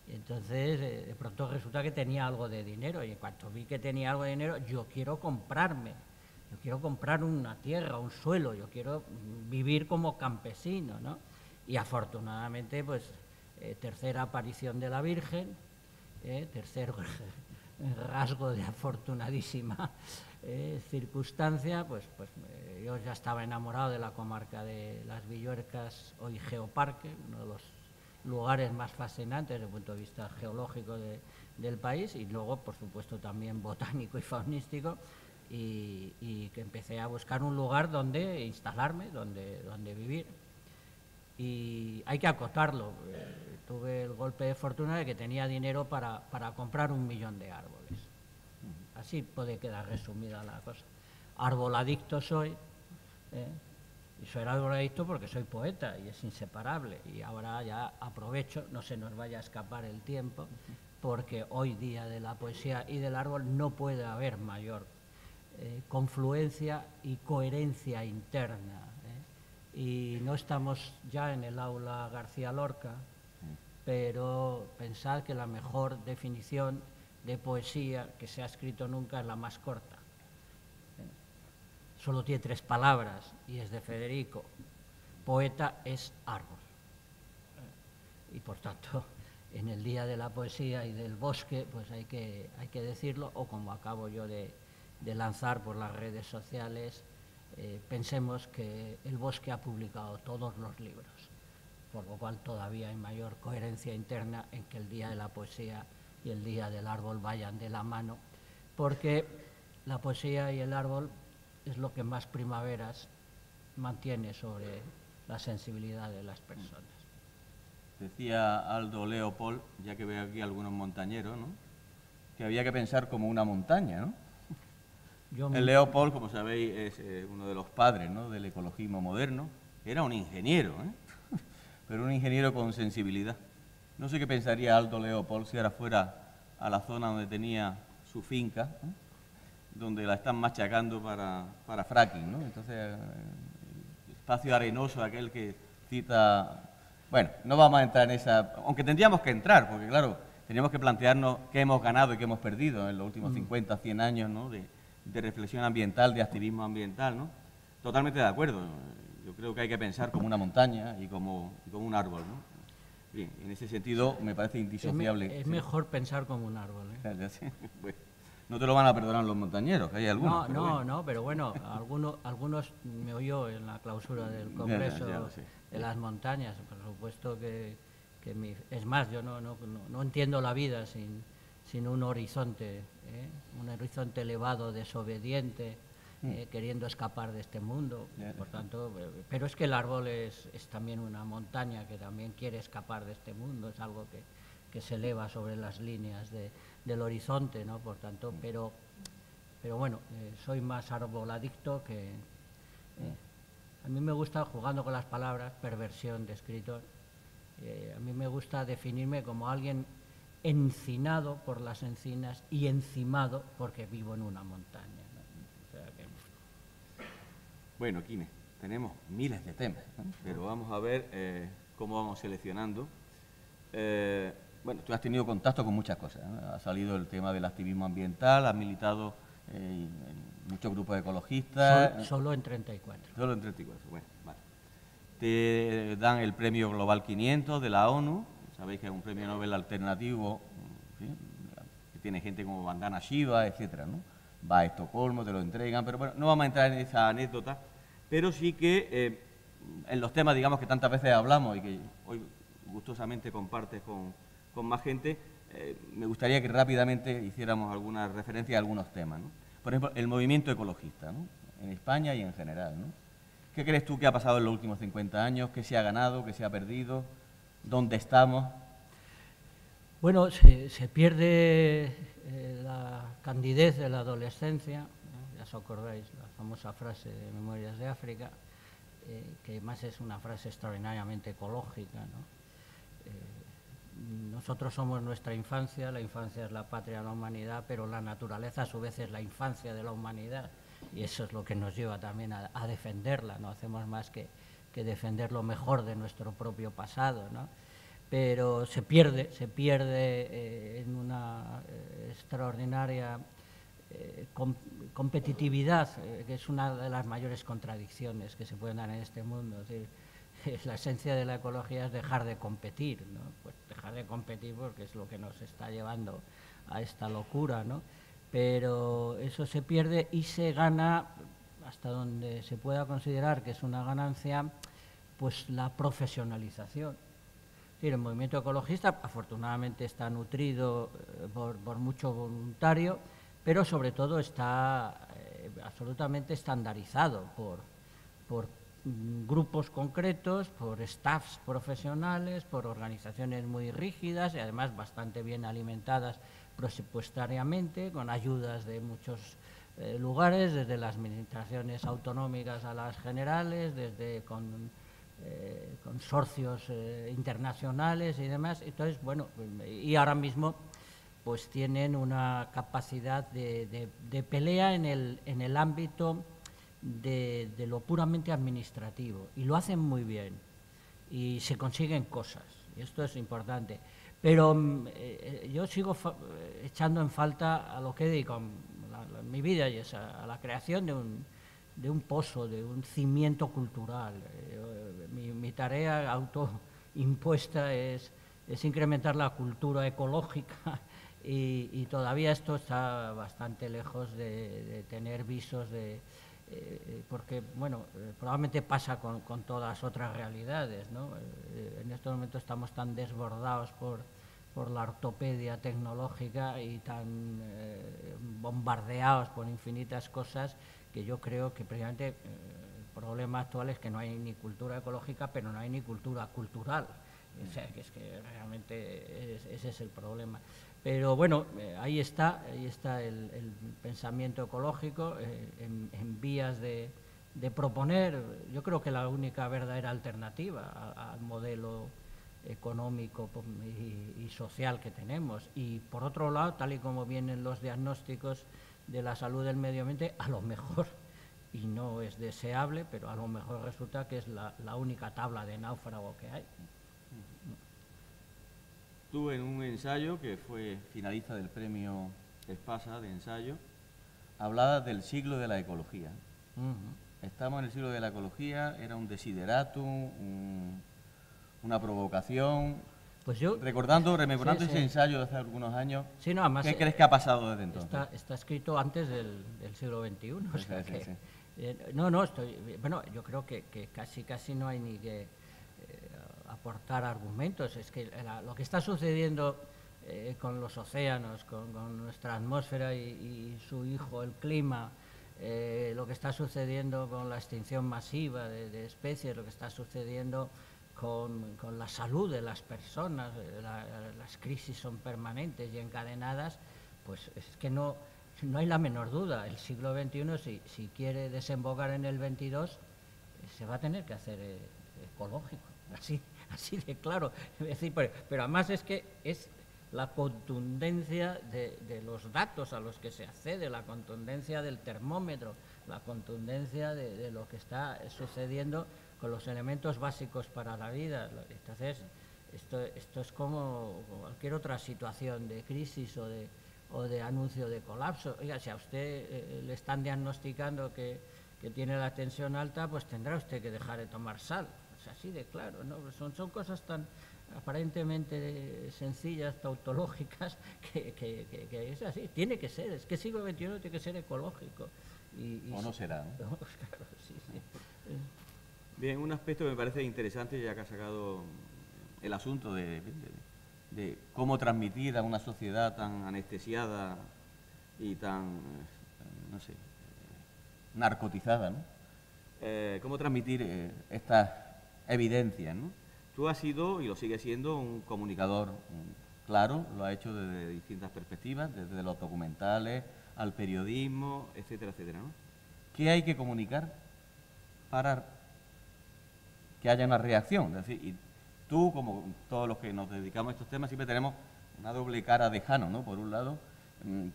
Speaker 3: Y entonces, de pronto resulta que tenía algo de dinero, y en cuanto vi que tenía algo de dinero, yo quiero comprar una tierra, un suelo, yo quiero vivir como campesino, ¿no? Y afortunadamente, pues, tercera aparición de la Virgen, tercer rasgo de afortunadísima circunstancia, pues yo ya estaba enamorado de la comarca de Las Villuercas, hoy Geoparque, uno de los lugares más fascinantes desde el punto de vista geológico del país, y luego, por supuesto, también botánico y faunístico, y que empecé a buscar un lugar donde instalarme, donde vivir. y hay que acotarlo. Tuve el golpe de fortuna de que tenía dinero para comprar 1 millón de árboles. Así puede quedar resumida la cosa. Arboladicto soy, y soy arboladicto porque soy poeta y es inseparable. Y ahora ya aprovecho, no se nos vaya a escapar el tiempo, porque hoy día de la poesía y del árbol no puede haber mayor confluencia y coherencia interna. Y no estamos ya en el aula García Lorca, pero pensad que la mejor definición de poesía que se ha escrito nunca es la más corta. Solo tiene 3 palabras y es de Federico. Poeta es árbol. Y por tanto, en el Día de la Poesía y del Bosque, pues hay que decirlo, o como acabo yo de lanzar por las redes sociales, pensemos que el Bosque ha publicado todos los libros, por lo cual todavía hay mayor coherencia interna en que el Día de la Poesía y el Día del Árbol vayan de la mano, porque la poesía y el árbol es lo que más primaveras mantiene sobre la sensibilidad de las personas.
Speaker 2: Decía Aldo Leopold, ya que veo aquí algunos montañeros, ¿no?, que había que pensar como una montaña, ¿no? El Leopold, como sabéis, es uno de los padres, ¿no?, del ecologismo moderno. Era un ingeniero, pero un ingeniero con sensibilidad. No sé qué pensaría Aldo Leopold si ahora fuera a la zona donde tenía su finca, donde la están machacando para fracking, ¿no? Entonces, el espacio arenoso, aquel que cita... Bueno, no vamos a entrar en esa... Aunque tendríamos que entrar, porque claro, teníamos que plantearnos qué hemos ganado y qué hemos perdido en los últimos 50, 100 años, ¿no?, de reflexión ambiental, de activismo ambiental, ¿no? Totalmente de acuerdo. Yo creo que hay que pensar como una montaña y como un árbol, ¿no? Bien, en ese sentido me parece indisociable.
Speaker 3: Es mejor pensar como un árbol,
Speaker 2: Bueno, no te lo van a perdonar los montañeros, que hay algunos.
Speaker 3: Pero bueno, algunos me oyó en la clausura del Congreso de las Montañas. Por supuesto que es más, yo no entiendo la vida sin un horizonte elevado, desobediente, queriendo escapar de este mundo. Por tanto, pero es que el árbol es también una montaña que también quiere escapar de este mundo, es algo que se eleva sobre las líneas del horizonte, ¿no? Por tanto, pero bueno, soy más arboladicto que... a mí me gusta, jugando con las palabras, perversión de escritor, a mí me gusta definirme como alguien encinado por las encinas y encimado porque vivo en una montaña, ¿no? O sea que...
Speaker 2: Bueno, Quine, tenemos miles de temas, ¿no? Pero vamos a ver cómo vamos seleccionando. Bueno, tú has tenido contacto con muchas cosas, ¿no? Ha salido el tema del activismo ambiental, has militado en muchos grupos ecologistas.
Speaker 3: Solo en 34. Solo
Speaker 2: en 34, bueno, vale. Te dan el premio Global 500 de la ONU. Sabéis que es un premio Nobel alternativo, ¿sí?, que tiene gente como Vandana Shiva, etcétera, ¿no? Va a Estocolmo, te lo entregan, pero bueno, no vamos a entrar en esa anécdota, pero sí que en los temas, digamos, que tantas veces hablamos y que hoy gustosamente compartes con más gente, me gustaría que rápidamente hiciéramos alguna referencia a algunos temas, ¿no? Por ejemplo, el movimiento ecologista, ¿no?, en España y en general, ¿no? ¿Qué crees tú que ha pasado en los últimos 50 años? ¿Qué se ha ganado? ¿Qué se ha perdido? ¿Dónde estamos?
Speaker 3: Bueno, se pierde la candidez de la adolescencia, ¿no? Ya os acordáis la famosa frase de Memorias de África, que además es una frase extraordinariamente ecológica, ¿no? Nosotros somos nuestra infancia, la infancia es la patria de la humanidad, pero la naturaleza a su vez es la infancia de la humanidad, y eso es lo que nos lleva también a defenderla. No hacemos más que defender lo mejor de nuestro propio pasado, ¿no? Pero se pierde en una extraordinaria competitividad, que es una de las mayores contradicciones que se pueden dar en este mundo. Es decir, la esencia de la ecología es dejar de competir, ¿no? Pues dejar de competir porque es lo que nos está llevando a esta locura, ¿no? Pero eso se pierde y se gana, hasta donde se pueda considerar que es una ganancia, pues la profesionalización. Es decir, el movimiento ecologista afortunadamente está nutrido por mucho voluntario, pero sobre todo está absolutamente estandarizado por grupos concretos, por staffs profesionales, por organizaciones muy rígidas y además bastante bien alimentadas presupuestariamente, con ayudas de muchos lugares, desde las administraciones autonómicas a las generales, desde consorcios internacionales y demás. Entonces, bueno, y ahora mismo pues tienen una capacidad de pelea en el ámbito de lo puramente administrativo, y lo hacen muy bien y se consiguen cosas, y esto es importante. Pero yo sigo echando en falta a lo que he dedicado mi vida, y es a la creación de un pozo, de un cimiento cultural. Mi tarea autoimpuesta es incrementar la cultura ecológica, y todavía esto está bastante lejos de tener visos porque, bueno, probablemente pasa con todas otras realidades, ¿no? En estos momentos estamos tan desbordados por la ortopedia tecnológica y tan bombardeados por infinitas cosas, que yo creo que precisamente el problema actual es que no hay ni cultura ecológica, pero no hay ni cultura cultural. O sea, que es que realmente ese es el problema. Pero bueno, ahí está el pensamiento ecológico en vías de proponer. Yo creo que la única verdadera alternativa al modelo económico y social que tenemos. Y por otro lado, tal y como vienen los diagnósticos de la salud del medio ambiente, a lo mejor, y no es deseable, pero a lo mejor resulta que es la única tabla de náufrago que hay.
Speaker 2: Tú, en un ensayo que fue finalista del premio Espasa de ensayo, hablabas del siglo de la ecología. Estamos en el siglo de la ecología, era un desideratum, una provocación.
Speaker 3: Pues yo,
Speaker 2: rememorando ese ensayo de hace algunos años,
Speaker 3: sí, no, además,
Speaker 2: ¿qué crees que ha pasado desde entonces?
Speaker 3: Está escrito antes del siglo XXI. O sea
Speaker 2: sí.
Speaker 3: Bueno, yo creo que casi no hay ni que aportar argumentos. Es que lo que está sucediendo con los océanos, con nuestra atmósfera y su hijo, el clima, lo que está sucediendo con la extinción masiva de especies, lo que está sucediendo con la salud de las personas, las crisis son permanentes y encadenadas, pues es que no hay la menor duda. El siglo XXI, si quiere desembocar en el XXII, se va a tener que hacer ecológico, así de claro. Es decir, pero además es que es la contundencia de los datos a los que se accede, la contundencia del termómetro, la contundencia de lo que está sucediendo con los elementos básicos para la vida. Entonces, esto es como cualquier otra situación de crisis o de anuncio de colapso. Oiga, si a usted le están diagnosticando que tiene la tensión alta, pues tendrá usted que dejar de tomar sal. Es así de claro, ¿no? Son cosas tan aparentemente sencillas, tautológicas, que es así. Tiene que ser, es que el siglo XXI tiene que ser ecológico.
Speaker 2: O no será, ¿no?
Speaker 3: Claro, sí.
Speaker 2: Bien, un aspecto que me parece interesante, ya que ha sacado el asunto de cómo transmitir a una sociedad tan anestesiada y tan, no sé, narcotizada, ¿no? Cómo transmitir estas evidencias, ¿no? Tú has sido, y lo sigues siendo, un comunicador claro, lo has hecho desde distintas perspectivas, desde los documentales al periodismo, etcétera, etcétera, ¿no? ¿Qué hay que comunicar para que haya una reacción? Es decir, y tú, como todos los que nos dedicamos a estos temas, siempre tenemos una doble cara de Jano, ¿no? Por un lado,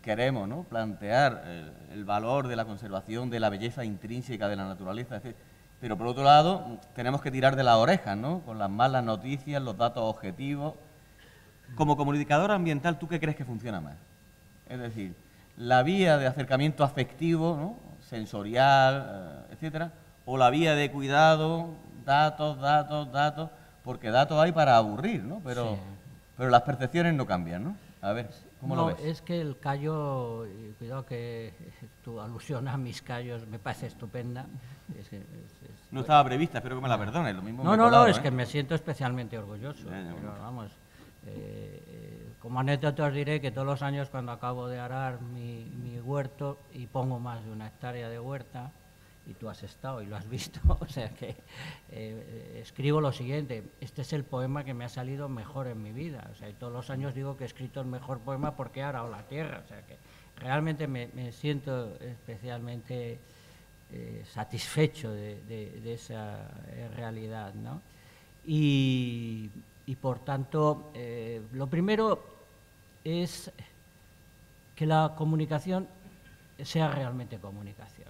Speaker 2: queremos, ¿no?, plantear el valor de la conservación, de la belleza intrínseca de la naturaleza, etc. Pero por otro lado, tenemos que tirar de las orejas, ¿no?, con las malas noticias, los datos objetivos. Como comunicador ambiental, ¿tú qué crees que funciona más? Es decir, la vía de acercamiento afectivo, ¿no?, sensorial, etcétera, o la vía de cuidado, datos, porque datos hay para aburrir, ¿no? Pero las percepciones no cambian, ¿no? A ver, ¿cómo lo ves?
Speaker 3: Es que el callo, cuidado que tu alusión a mis callos me parece estupenda.
Speaker 2: No estaba prevista, espero que me la perdones. Lo mismo
Speaker 3: es que me siento especialmente orgulloso. Pero vamos, como anécdota os diré que todos los años, cuando acabo de arar mi huerto y pongo más de 1 hectárea de huerta, y tú has estado y lo has visto, o sea que escribo lo siguiente: este es el poema que me ha salido mejor en mi vida, o sea, y todos los años digo que he escrito el mejor poema porque he arado la tierra, o sea que realmente me siento especialmente satisfecho de esa realidad, ¿no? Y por tanto, lo primero es que la comunicación sea realmente comunicación.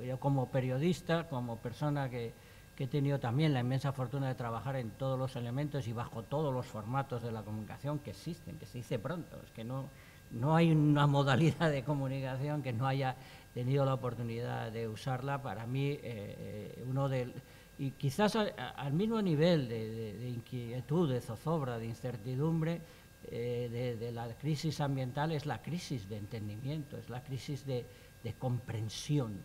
Speaker 3: Yo, como periodista, como persona que he tenido también la inmensa fortuna de trabajar en todos los elementos y bajo todos los formatos de la comunicación que existen, que se dice pronto, es que no hay una modalidad de comunicación que no haya tenido la oportunidad de usarla. Para mí, y quizás al mismo nivel de inquietud, de zozobra, de incertidumbre, de la crisis ambiental, es la crisis de entendimiento, es la crisis de comprensión.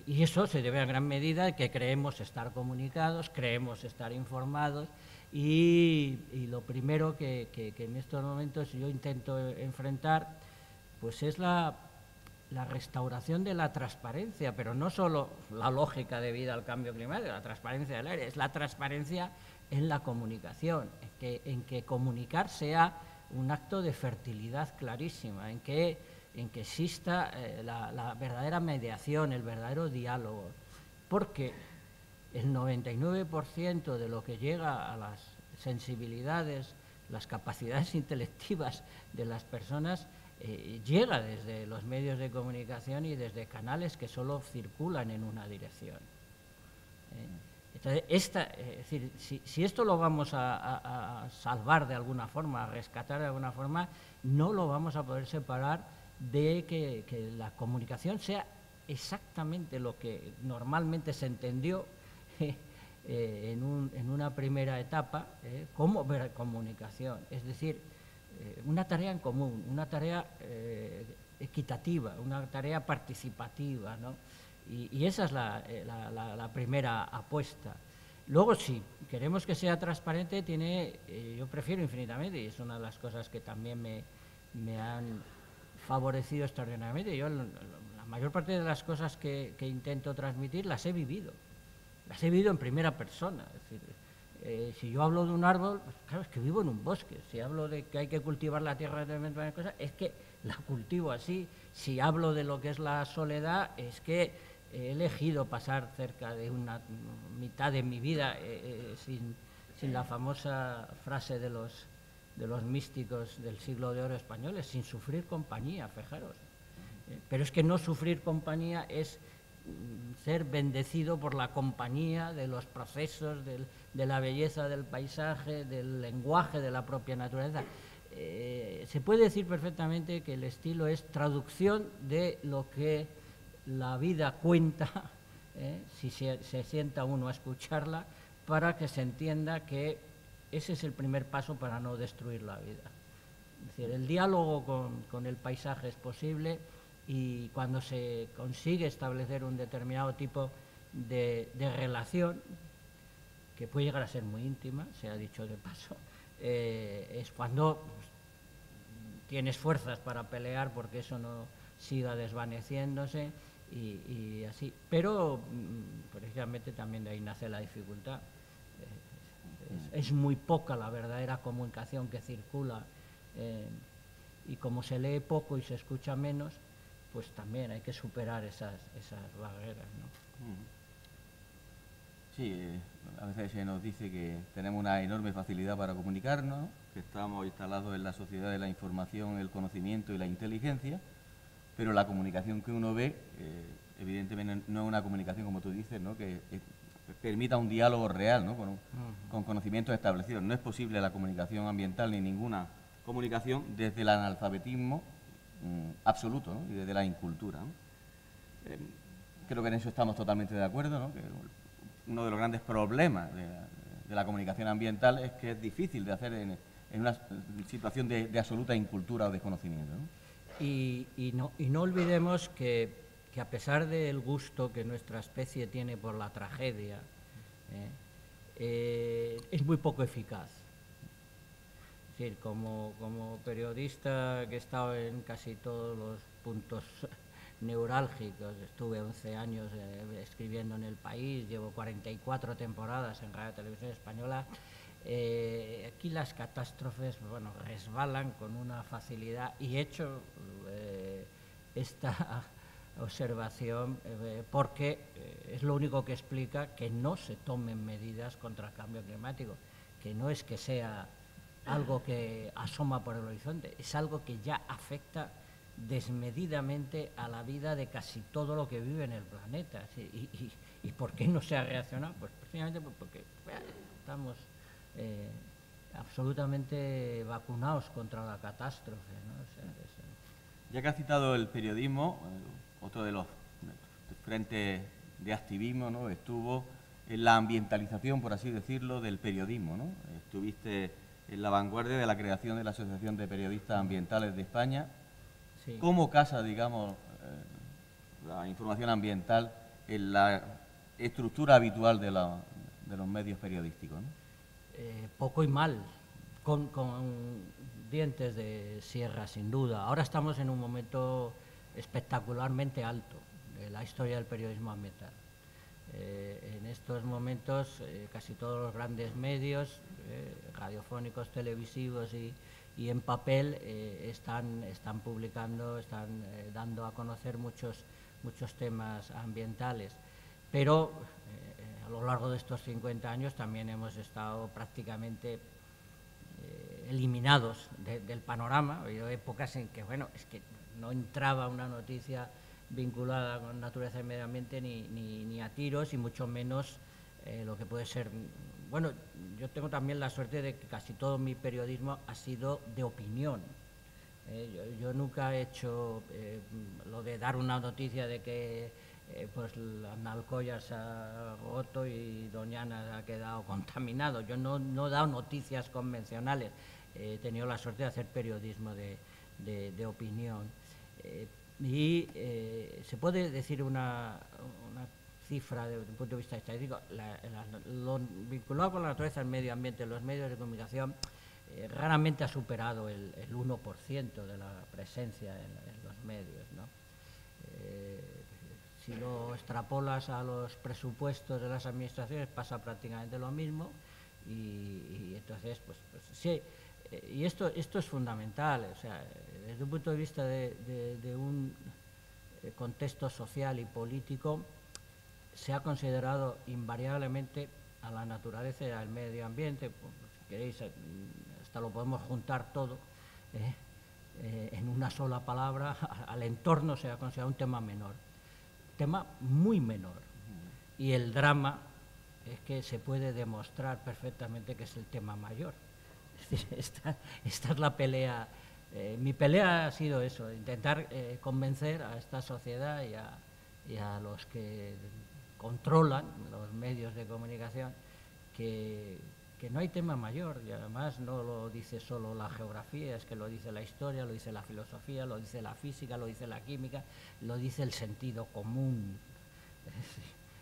Speaker 3: Y eso se debe a gran medida a que creemos estar comunicados, creemos estar informados, y lo primero que en estos momentos yo intento enfrentar pues es la restauración de la transparencia, pero no solo la lógica debida al cambio climático, la transparencia del aire, es la transparencia en la comunicación, en que comunicar sea un acto de fertilidad clarísima, en que exista la verdadera mediación, el verdadero diálogo, porque el 99% de lo que llega a las sensibilidades, las capacidades intelectivas de las personas llega desde los medios de comunicación y desde canales que solo circulan en una dirección. Entonces, es decir, si esto lo vamos a salvar de alguna forma, a rescatar de alguna forma, no lo vamos a poder separar de que la comunicación sea exactamente lo que normalmente se entendió en una primera etapa como comunicación, es decir, una tarea en común, una tarea equitativa, una tarea participativa, ¿no? Y esa es la primera apuesta. Luego, si queremos que sea transparente, yo prefiero infinitamente, y es una de las cosas que también me han favorecido extraordinariamente. Yo la mayor parte de las cosas que intento transmitir las he vivido en primera persona. Es decir, si yo hablo de un árbol, pues claro, es que vivo en un bosque. Si hablo de que hay que cultivar la tierra, es que la cultivo así. Si hablo de lo que es la soledad, es que he elegido pasar cerca de una mitad de mi vida sin la famosa frase de los místicos del siglo de oro españoles, sin sufrir compañía, fijaros. Pero es que no sufrir compañía es ser bendecido por la compañía de los procesos, de la belleza del paisaje, del lenguaje de la propia naturaleza. Se puede decir perfectamente que el estilo es traducción de lo que la vida cuenta, si se sienta uno a escucharla, para que se entienda que ese es el primer paso para no destruir la vida. Es decir, el diálogo con el paisaje es posible, y cuando se consigue establecer un determinado tipo de relación, que puede llegar a ser muy íntima, se ha dicho de paso, es cuando tienes fuerzas para pelear porque eso no siga desvaneciéndose y así. Pero precisamente también de ahí nace la dificultad. Es muy poca la verdadera comunicación que circula, y como se lee poco y se escucha menos, pues también hay que superar esas barreras, ¿no?
Speaker 2: Sí, a veces se nos dice que tenemos una enorme facilidad para comunicarnos, ¿no? Que estamos instalados en la sociedad de la información, el conocimiento y la inteligencia, pero la comunicación que uno ve, evidentemente no es una comunicación, como tú dices, ¿no? Que permita un diálogo real, ¿no? Con conocimientos establecidos. No es posible la comunicación ambiental ni ninguna comunicación desde el analfabetismo absoluto, ¿no? Y desde la incultura, ¿no? Creo que en eso estamos totalmente de acuerdo, ¿no? Que uno de los grandes problemas de la comunicación ambiental es que es difícil de hacer en una situación de absoluta incultura o desconocimiento, ¿no?
Speaker 3: Y no olvidemos que a pesar del gusto que nuestra especie tiene por la tragedia, es muy poco eficaz. Es decir, como periodista que he estado en casi todos los puntos neurálgicos. Estuve 11 años escribiendo en El País, llevo 44 temporadas en Radio Televisión Española. Aquí las catástrofes, bueno, resbalan con una facilidad, y he hecho esta observación porque es lo único que explica que no se tomen medidas contra el cambio climático, que no es que sea algo que asoma por el horizonte, es algo que ya afecta desmedidamente a la vida de casi todo lo que vive en el planeta. ¿Sí? ¿Y por qué no se ha reaccionado? Pues precisamente porque estamos absolutamente vacunados contra la catástrofe, ¿no? O sea,
Speaker 2: ya que has citado el periodismo, otro de los frentes de activismo, ¿no?, estuvo en la ambientalización, por así decirlo, del periodismo, ¿no? Estuviste en la vanguardia de la creación de la Asociación de Periodistas Ambientales de España.
Speaker 3: sí.
Speaker 2: ¿Cómo casa, digamos, la información ambiental en la estructura habitual de los medios periodísticos, ¿no?
Speaker 3: Poco y mal, con dientes de sierra, sin duda. Ahora estamos en un momento espectacularmente alto de la historia del periodismo ambiental. En estos momentos casi todos los grandes medios, radiofónicos, televisivos y en papel, están publicando, están dando a conocer muchos temas ambientales. Pero a lo largo de estos 50 años también hemos estado prácticamente eliminados del panorama. Ha habido épocas en que, bueno, es que no entraba una noticia vinculada con naturaleza y medio ambiente ni a tiros, y mucho menos lo que puede ser. Bueno, yo tengo también la suerte de que casi todo mi periodismo ha sido de opinión. Yo nunca he hecho lo de dar una noticia de que pues la Nalcoya se ha roto y Doñana ha quedado contaminado. Yo no he dado noticias convencionales. He tenido la suerte de hacer periodismo de opinión. Y se puede decir una cifra desde un punto de vista estadístico. Lo vinculado con la naturaleza, el medio ambiente, los medios de comunicación, raramente ha superado el 1% de la presencia en los medios, ¿no? Si lo extrapolas a los presupuestos de las administraciones, pasa prácticamente lo mismo, y entonces, pues sí. Y esto es fundamental, o sea, desde un punto de vista de un contexto social y político, se ha considerado invariablemente a la naturaleza y al medio ambiente, pues, si queréis, hasta lo podemos juntar todo, en una sola palabra, al entorno se ha considerado un tema menor, tema muy menor, y el drama es que se puede demostrar perfectamente que es el tema mayor. Es decir, esta es la pelea. Mi pelea ha sido eso, intentar convencer a esta sociedad y a los que controlan los medios de comunicación que no hay tema mayor, y además no lo dice solo la geografía, es que lo dice la historia, lo dice la filosofía, lo dice la física, lo dice la química, lo dice el sentido común.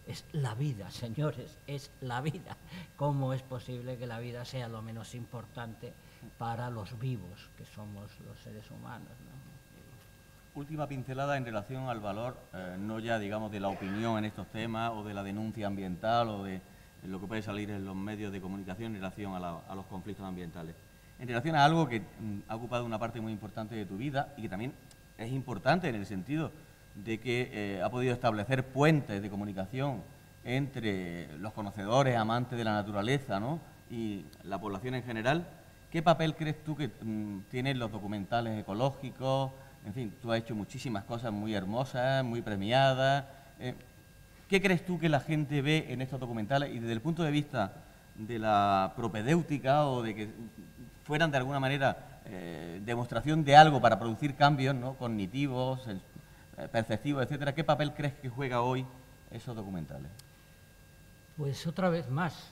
Speaker 3: Es la vida, señores, es la vida. ¿Cómo es posible que la vida sea lo menos importante para los vivos, que somos los seres humanos, ¿no?
Speaker 2: Última pincelada en relación al valor, no ya, digamos, de la opinión en estos temas o de la denuncia ambiental o de lo que puede salir en los medios de comunicación en relación a los conflictos ambientales. En relación a algo que ha ocupado una parte muy importante de tu vida y que también es importante en el sentido de que ha podido establecer puentes de comunicación entre los conocedores, amantes de la naturaleza, ¿no?, y la población en general. ¿Qué papel crees tú que tienen los documentales ecológicos? En fin, tú has hecho muchísimas cosas muy hermosas, muy premiadas. ¿Qué crees tú que la gente ve en estos documentales y desde el punto de vista de la propedéutica o de que fueran de alguna manera demostración de algo para producir cambios, ¿no?, cognitivos, perceptivos, etcétera? ¿Qué papel crees que juega hoy esos documentales?
Speaker 3: Pues otra vez más,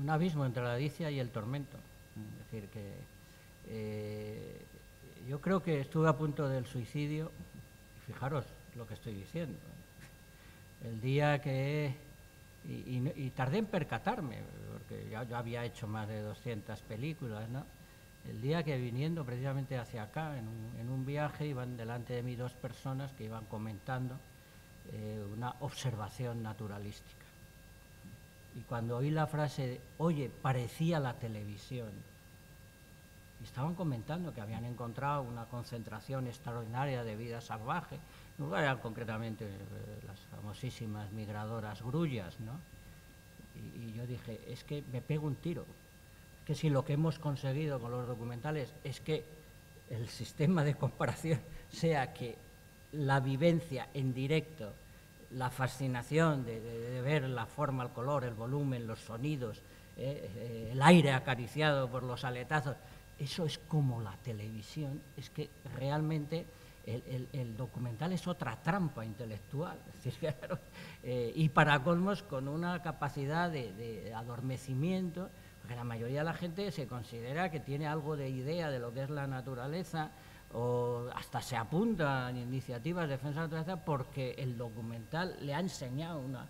Speaker 3: un abismo entre la dicha y el tormento. Es decir, que yo creo que estuve a punto del suicidio, fijaros lo que estoy diciendo, el día que... Y tardé en percatarme, porque yo había hecho más de 200 películas, ¿no? el día que viniendo precisamente hacia acá, en un viaje, iban delante de mí dos personas que iban comentando una observación naturalística. Y cuando oí la frase, oye, parecía la televisión, y estaban comentando que habían encontrado una concentración extraordinaria de vida salvaje, no eran concretamente las famosísimas migradoras grullas, ¿no? Y yo dije, es que me pego un tiro, que si lo que hemos conseguido con los documentales es que el sistema de comparación sea que la vivencia en directo, la fascinación de ver la forma, el color, el volumen, los sonidos, el aire acariciado por los aletazos, eso es como la televisión, es que realmente el documental es otra trampa intelectual, es decir, claro, y para colmos con una capacidad de adormecimiento, porque la mayoría de la gente se considera que tiene algo de idea de lo que es la naturaleza, o hasta se apunta a iniciativas de defensa de la naturaleza porque el documental le ha enseñado una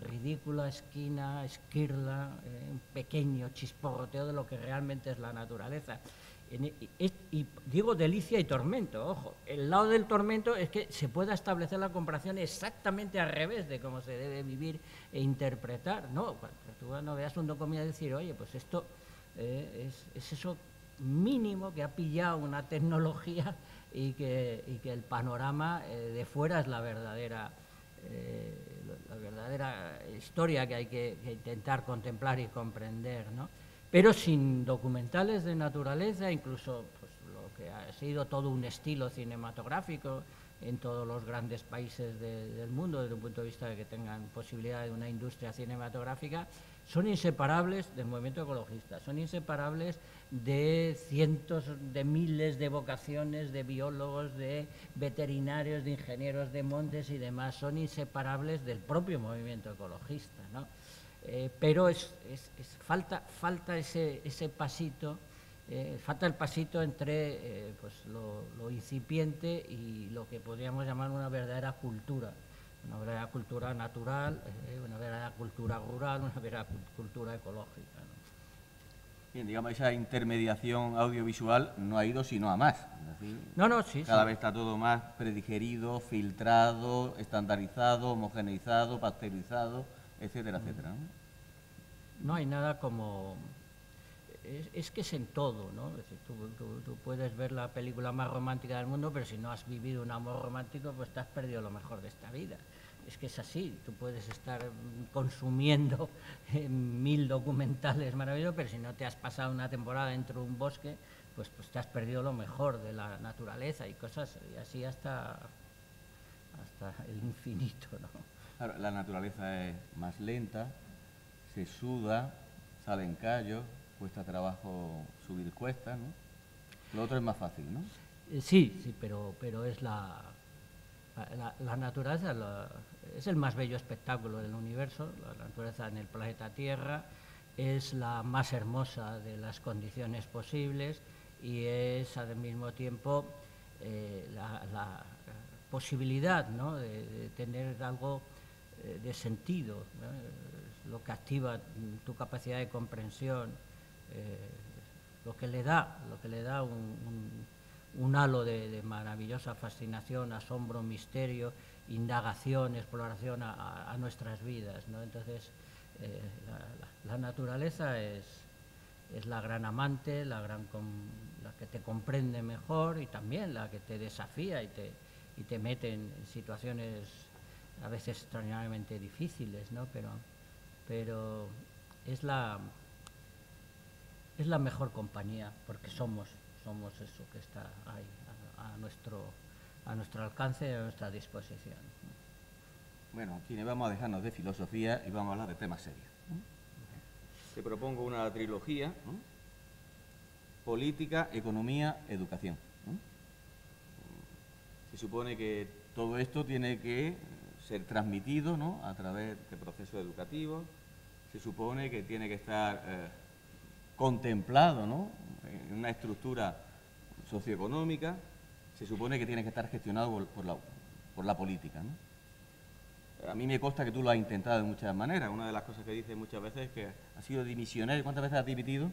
Speaker 3: ridícula esquirla, un pequeño chisporroteo de lo que realmente es la naturaleza. Y digo delicia y tormento, ojo, el lado del tormento es que se pueda establecer la comparación exactamente al revés de cómo se debe vivir e interpretar, ¿no? Cuando tú no veas un documental y decir, oye, pues esto es eso mínimo que ha pillado una tecnología y que el panorama de fuera es la verdadera historia que hay que intentar contemplar y comprender, ¿no? Pero sin documentales de naturaleza, incluso pues, lo que ha sido todo un estilo cinematográfico en todos los grandes países del mundo, desde un punto de vista de que tengan posibilidad de una industria cinematográfica, son inseparables del movimiento ecologista, son inseparables de cientos de miles de vocaciones de biólogos, de veterinarios, de ingenieros de montes y demás, son inseparables del propio movimiento ecologista, ¿no? Pero falta ese pasito, falta el pasito entre pues lo incipiente y lo que podríamos llamar una verdadera cultura natural, una verdadera cultura rural, una verdadera cultura ecológica, ¿no?
Speaker 2: Bien, digamos, esa intermediación audiovisual no ha ido sino a más. Es decir,
Speaker 3: Sí.
Speaker 2: Cada vez está todo más predigerido, filtrado, estandarizado, homogeneizado, pasteurizado, etcétera, etcétera, ¿no?
Speaker 3: No hay nada como... Es que es en todo, ¿no? Es decir, tú puedes ver la película más romántica del mundo, pero si no has vivido un amor romántico, pues te has perdido lo mejor de esta vida. Es que es así, tú puedes estar consumiendo 1000 documentales maravillosos, pero si no te has pasado una temporada dentro de un bosque, pues te has perdido lo mejor de la naturaleza y cosas, y así hasta el infinito, ¿no?
Speaker 2: Claro, la naturaleza es más lenta, se suda, salen callos, cuesta trabajo subir cuestas, ¿no? Lo otro es más fácil, ¿no?
Speaker 3: Sí, pero es la naturaleza, es el más bello espectáculo del universo. La naturaleza en el planeta Tierra es la más hermosa de las condiciones posibles y es al mismo tiempo la posibilidad, ¿no?, de tener algo de sentido, ¿no? Lo que activa tu capacidad de comprensión, lo que le da un halo de maravillosa fascinación, asombro, misterio, indagación, exploración a nuestras vidas, ¿no? Entonces, la naturaleza es la gran amante, la que te comprende mejor y también la que te desafía y te mete en situaciones a veces extraordinariamente difíciles, ¿no? Pero es la mejor compañía, porque somos eso que está ahí a nuestro alcance y a nuestra disposición.
Speaker 2: Bueno, aquí vamos a dejarnos de filosofía y vamos a hablar de temas serios. Te propongo una trilogía, ¿no? Política, economía, educación, ¿no? Se supone que todo esto tiene que ser transmitido, ¿no?, a través de procesos educativos. Se supone que tiene que estar contemplado, ¿no?, en una estructura socioeconómica. Se supone que tiene que estar gestionado por la política, ¿no? A mí me consta que tú lo has intentado de muchas maneras. Una de las cosas que dices muchas veces es que has sido dimisionario. ¿Cuántas veces has dimitido?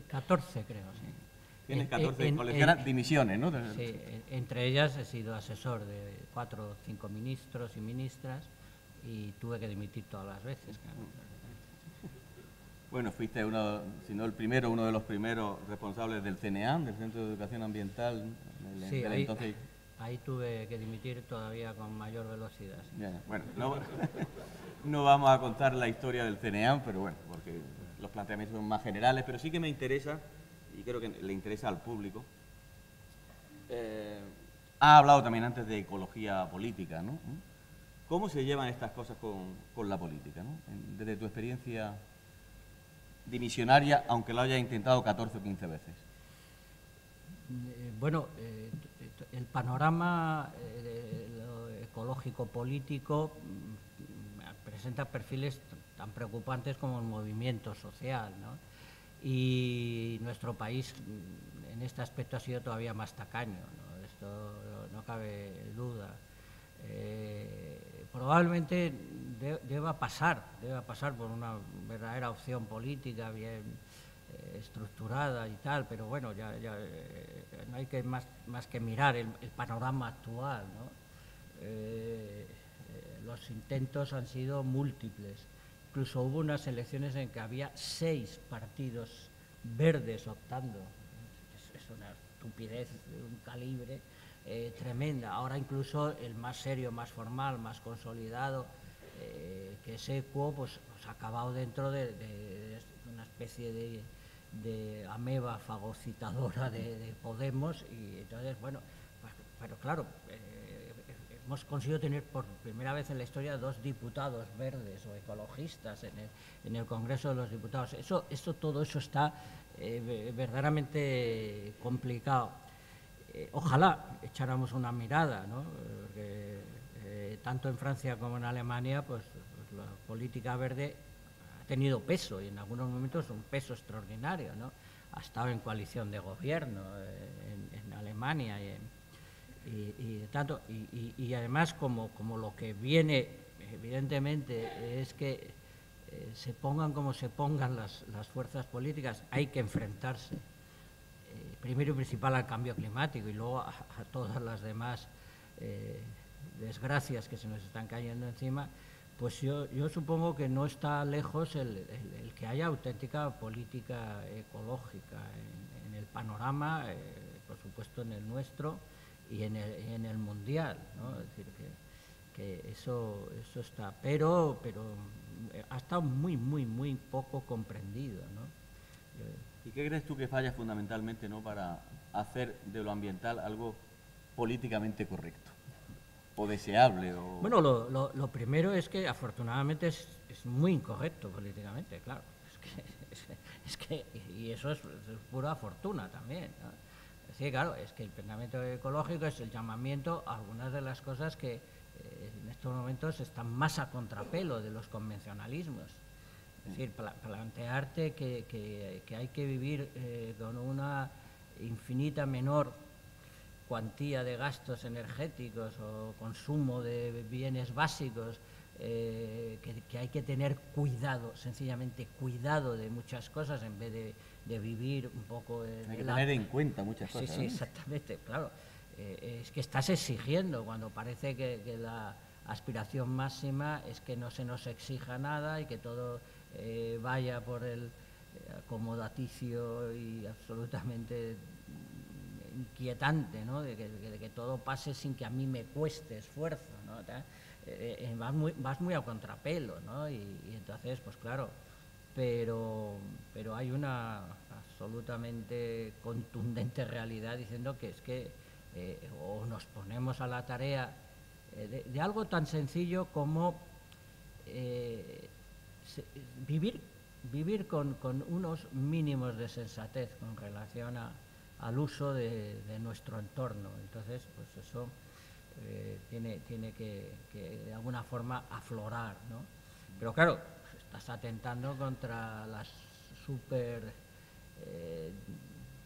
Speaker 3: 14, creo, sí.
Speaker 2: Tienes 14, coleccionas dimisiones, ¿no?
Speaker 3: Sí, entre ellas he sido asesor de 4 o 5 ministros y ministras y tuve que dimitir todas las veces. Claro.
Speaker 2: Bueno, fuiste uno, si no el primero, uno de los primeros responsables del CNEAM, del Centro de Educación Ambiental.
Speaker 3: Sí, ahí tuve que dimitir todavía con mayor velocidad. Sí.
Speaker 2: Bien, bueno, no vamos a contar la historia del CNEAM, pero bueno, porque los planteamientos son más generales, pero sí que me interesa, y creo que le interesa al público. Ha hablado también antes de ecología política, ¿no? ¿Cómo se llevan estas cosas con la política, ¿no? Desde tu experiencia dimisionaria, aunque lo hayas intentado 14 o 15 veces.
Speaker 3: Bueno, el panorama ecológico-político presenta perfiles tan preocupantes como el movimiento social, ¿no? Y nuestro país en este aspecto ha sido todavía más tacaño, ¿no? Esto no cabe duda. Probablemente deba pasar por una verdadera opción política bien estructurada y tal, pero bueno, ya no hay que más que mirar el panorama actual, ¿no? Los intentos han sido múltiples. Incluso hubo unas elecciones en que había 6 partidos verdes optando. Es una estupidez de un calibre tremenda. Ahora incluso el más serio, más formal, más consolidado, que es ECUO, pues ha acabado dentro de una especie de ameba fagocitadora de Podemos, y entonces, bueno, pues, pero claro, hemos conseguido tener por primera vez en la historia 2 diputados verdes o ecologistas en el Congreso de los Diputados. Todo eso está verdaderamente complicado. Ojalá echáramos una mirada, ¿no? Porque, tanto en Francia como en Alemania, pues la política verde ha tenido peso, y en algunos momentos un peso extraordinario, ¿no? Ha estado en coalición de gobierno en Alemania y además como lo que viene evidentemente es que se pongan como se pongan las fuerzas políticas, hay que enfrentarse primero y principal al cambio climático y luego a todas las demás desgracias que se nos están cayendo encima. Pues yo supongo que no está lejos el que haya auténtica política ecológica en el panorama, por supuesto en el nuestro y en el mundial, ¿no? Es decir, que eso está, pero ha estado muy poco comprendido, ¿no?
Speaker 2: ¿Y qué crees tú que falla fundamentalmente, ¿no?, para hacer de lo ambiental algo políticamente correcto o deseable?
Speaker 3: Bueno, lo primero es que afortunadamente es muy incorrecto políticamente, claro. Y eso es pura fortuna también, ¿no? Es decir, claro, es que el pensamiento ecológico es el llamamiento a algunas de las cosas que en estos momentos están más a contrapelo de los convencionalismos. Es decir, plantearte que hay que vivir con una infinita menor cuantía de gastos energéticos o consumo de bienes básicos, que hay que tener cuidado, sencillamente cuidado de muchas cosas en vez de vivir un poco...
Speaker 2: hay que tener en cuenta muchas cosas.
Speaker 3: Sí, exactamente, claro. Es que estás exigiendo cuando parece que la aspiración máxima es que no se nos exija nada y que todo vaya por el acomodaticio y absolutamente inquietante, ¿no? De que todo pase sin que a mí me cueste esfuerzo, ¿no? Vas muy a contrapelo, ¿no? Y entonces, pues claro, pero hay una absolutamente contundente realidad diciendo que es que o nos ponemos a la tarea de algo tan sencillo como vivir con unos mínimos de sensatez con relación al uso de nuestro entorno. Entonces, pues eso tiene que de alguna forma aflorar, ¿no? Pero claro, estás atentando contra las super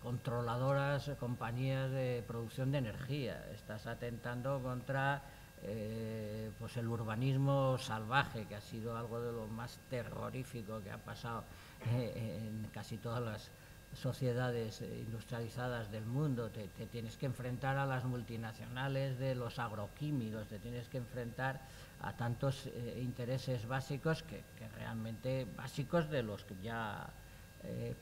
Speaker 3: controladoras compañías de producción de energía, estás atentando contra pues el urbanismo salvaje, que ha sido algo de lo más terrorífico que ha pasado en casi todas sociedades industrializadas del mundo, te tienes que enfrentar a las multinacionales de los agroquímicos, te tienes que enfrentar a tantos intereses básicos que realmente básicos de los que ya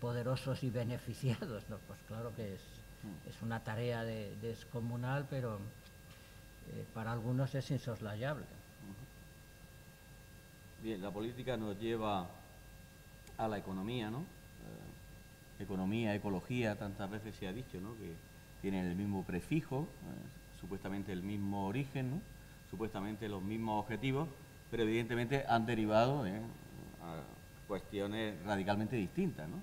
Speaker 3: poderosos y beneficiados, ¿no? Pues claro que es una tarea descomunal, pero para algunos es insoslayable.
Speaker 2: Bien, la política nos lleva a la economía, ¿no? Economía, ecología, tantas veces se ha dicho, ¿no? Que tienen el mismo prefijo, supuestamente el mismo origen, ¿no? Supuestamente los mismos objetivos, pero evidentemente han derivado a cuestiones radicalmente distintas, ¿no?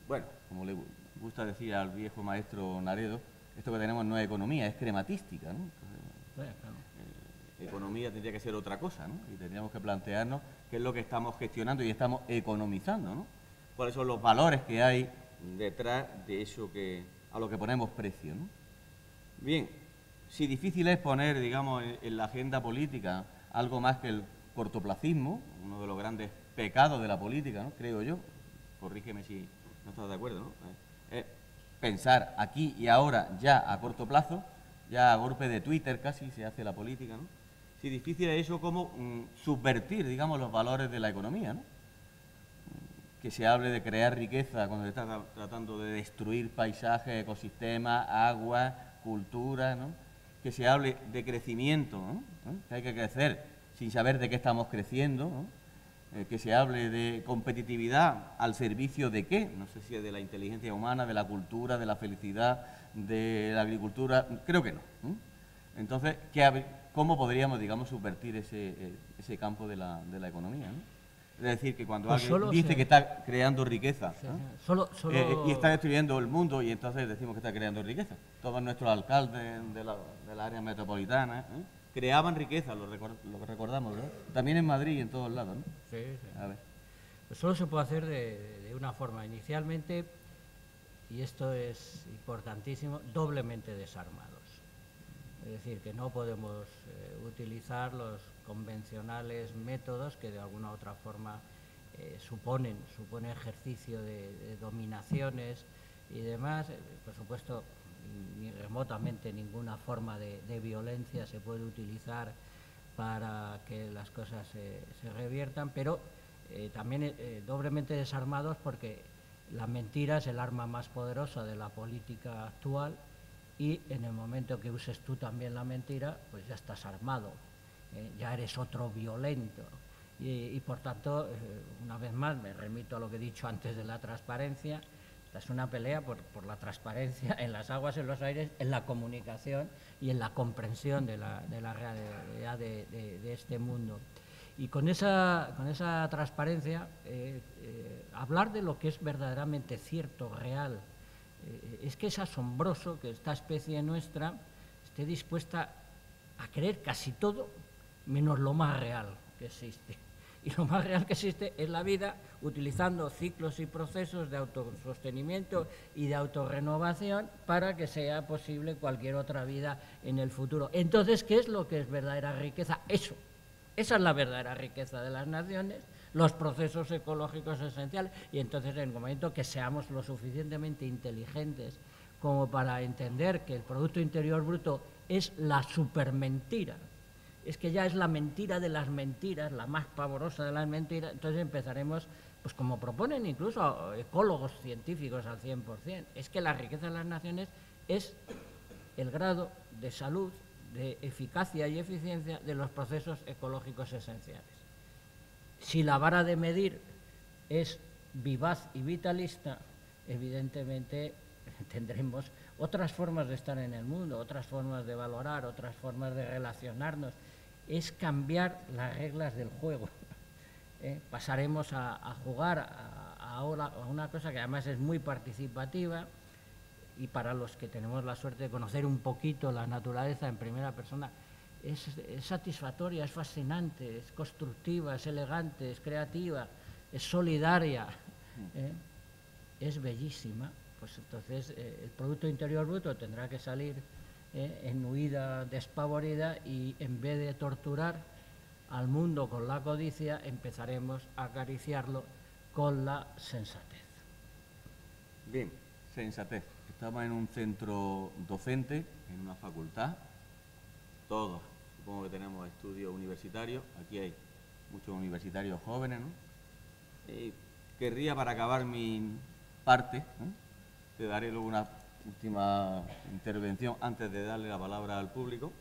Speaker 2: Bueno, como le gusta decir al viejo maestro Naredo, esto que tenemos no es economía, es crematística, ¿no? Entonces, economía tendría que ser otra cosa, ¿no? Y tendríamos que plantearnos qué es lo que estamos gestionando y estamos economizando, ¿no? Cuáles son los valores que hay detrás de eso a lo que ponemos precio, ¿no? Bien, si difícil es poner, digamos, en la agenda política algo más que el cortoplacismo, uno de los grandes pecados de la política, ¿no? Creo yo, corrígeme si no estás de acuerdo, ¿no? Pensar aquí y ahora, ya a corto plazo, ya a golpe de Twitter casi se hace la política, ¿no? Si difícil es eso, como subvertir, digamos, los valores de la economía, ¿no? Que se hable de crear riqueza cuando se está tratando de destruir paisajes, ecosistemas, agua, cultura, ¿no? Que se hable de crecimiento, ¿no? Que hay que crecer sin saber de qué estamos creciendo, ¿no? Que se hable de competitividad al servicio de qué, no sé si es de la inteligencia humana, de la cultura, de la felicidad, de la agricultura, creo que no, ¿no? Entonces, ¿cómo podríamos, digamos, subvertir ese campo de la economía, ¿no? Es decir, que cuando
Speaker 3: pues
Speaker 2: alguien dice que está creando riqueza, ¿no? Y está destruyendo el mundo, y entonces decimos que está creando riqueza. Todos nuestros alcaldes de la área metropolitana creaban riqueza, lo recordamos, ¿no? También en Madrid y en todos lados, ¿no?
Speaker 3: Sí, sí.
Speaker 2: A ver.
Speaker 3: Pues solo se puede hacer de una forma. Inicialmente, y esto es importantísimo, doblemente desarmados. Es decir, que no podemos utilizar los convencionales métodos que de alguna u otra forma supone ejercicio de dominaciones y demás. Por supuesto, ni remotamente ninguna forma de violencia se puede utilizar para que las cosas se reviertan, pero también doblemente desarmados porque la mentira es el arma más poderosa de la política actual, y en el momento que uses tú también la mentira, pues ya estás armado, ya eres otro violento. Y por tanto, una vez más, me remito a lo que he dicho antes de la transparencia. Esta es una pelea por la transparencia en las aguas, en los aires, en la comunicación y en la comprensión de la realidad de este mundo. Y con esa transparencia, hablar de lo que es verdaderamente cierto, real. Es que es asombroso que esta especie nuestra esté dispuesta a creer casi todo menos lo más real que existe. Y lo más real que existe es la vida, utilizando ciclos y procesos de autosostenimiento y de autorrenovación para que sea posible cualquier otra vida en el futuro. Entonces, ¿qué es lo que es verdadera riqueza? Eso. Esa es la verdadera riqueza de las naciones, los procesos ecológicos esenciales, y entonces en el momento que seamos lo suficientemente inteligentes como para entender que el Producto Interior Bruto es la supermentira, es que ya es la mentira de las mentiras, la más pavorosa de las mentiras, entonces empezaremos, pues como proponen incluso ecólogos científicos al 100%, es que la riqueza de las naciones es el grado de salud, de eficacia y eficiencia de los procesos ecológicos esenciales. Si la vara de medir es vivaz y vitalista, evidentemente tendremos otras formas de estar en el mundo, otras formas de valorar, otras formas de relacionarnos. Es cambiar las reglas del juego. Pasaremos a jugar ahora a una cosa que además es muy participativa, y para los que tenemos la suerte de conocer un poquito la naturaleza en primera persona, es satisfactoria, es fascinante, es constructiva, es elegante, es creativa, es solidaria, es bellísima. Pues entonces el Producto Interior Bruto tendrá que salir en huida despavorida, y en vez de torturar al mundo con la codicia, empezaremos a acariciarlo con la sensatez.
Speaker 2: Bien, sensatez. Estamos en un centro docente, en una facultad. Todos, supongo que tenemos estudios universitarios. Aquí hay muchos universitarios jóvenes, ¿no? Querría, para acabar mi parte, ¿no?, te daré luego una última intervención antes de darle la palabra al público,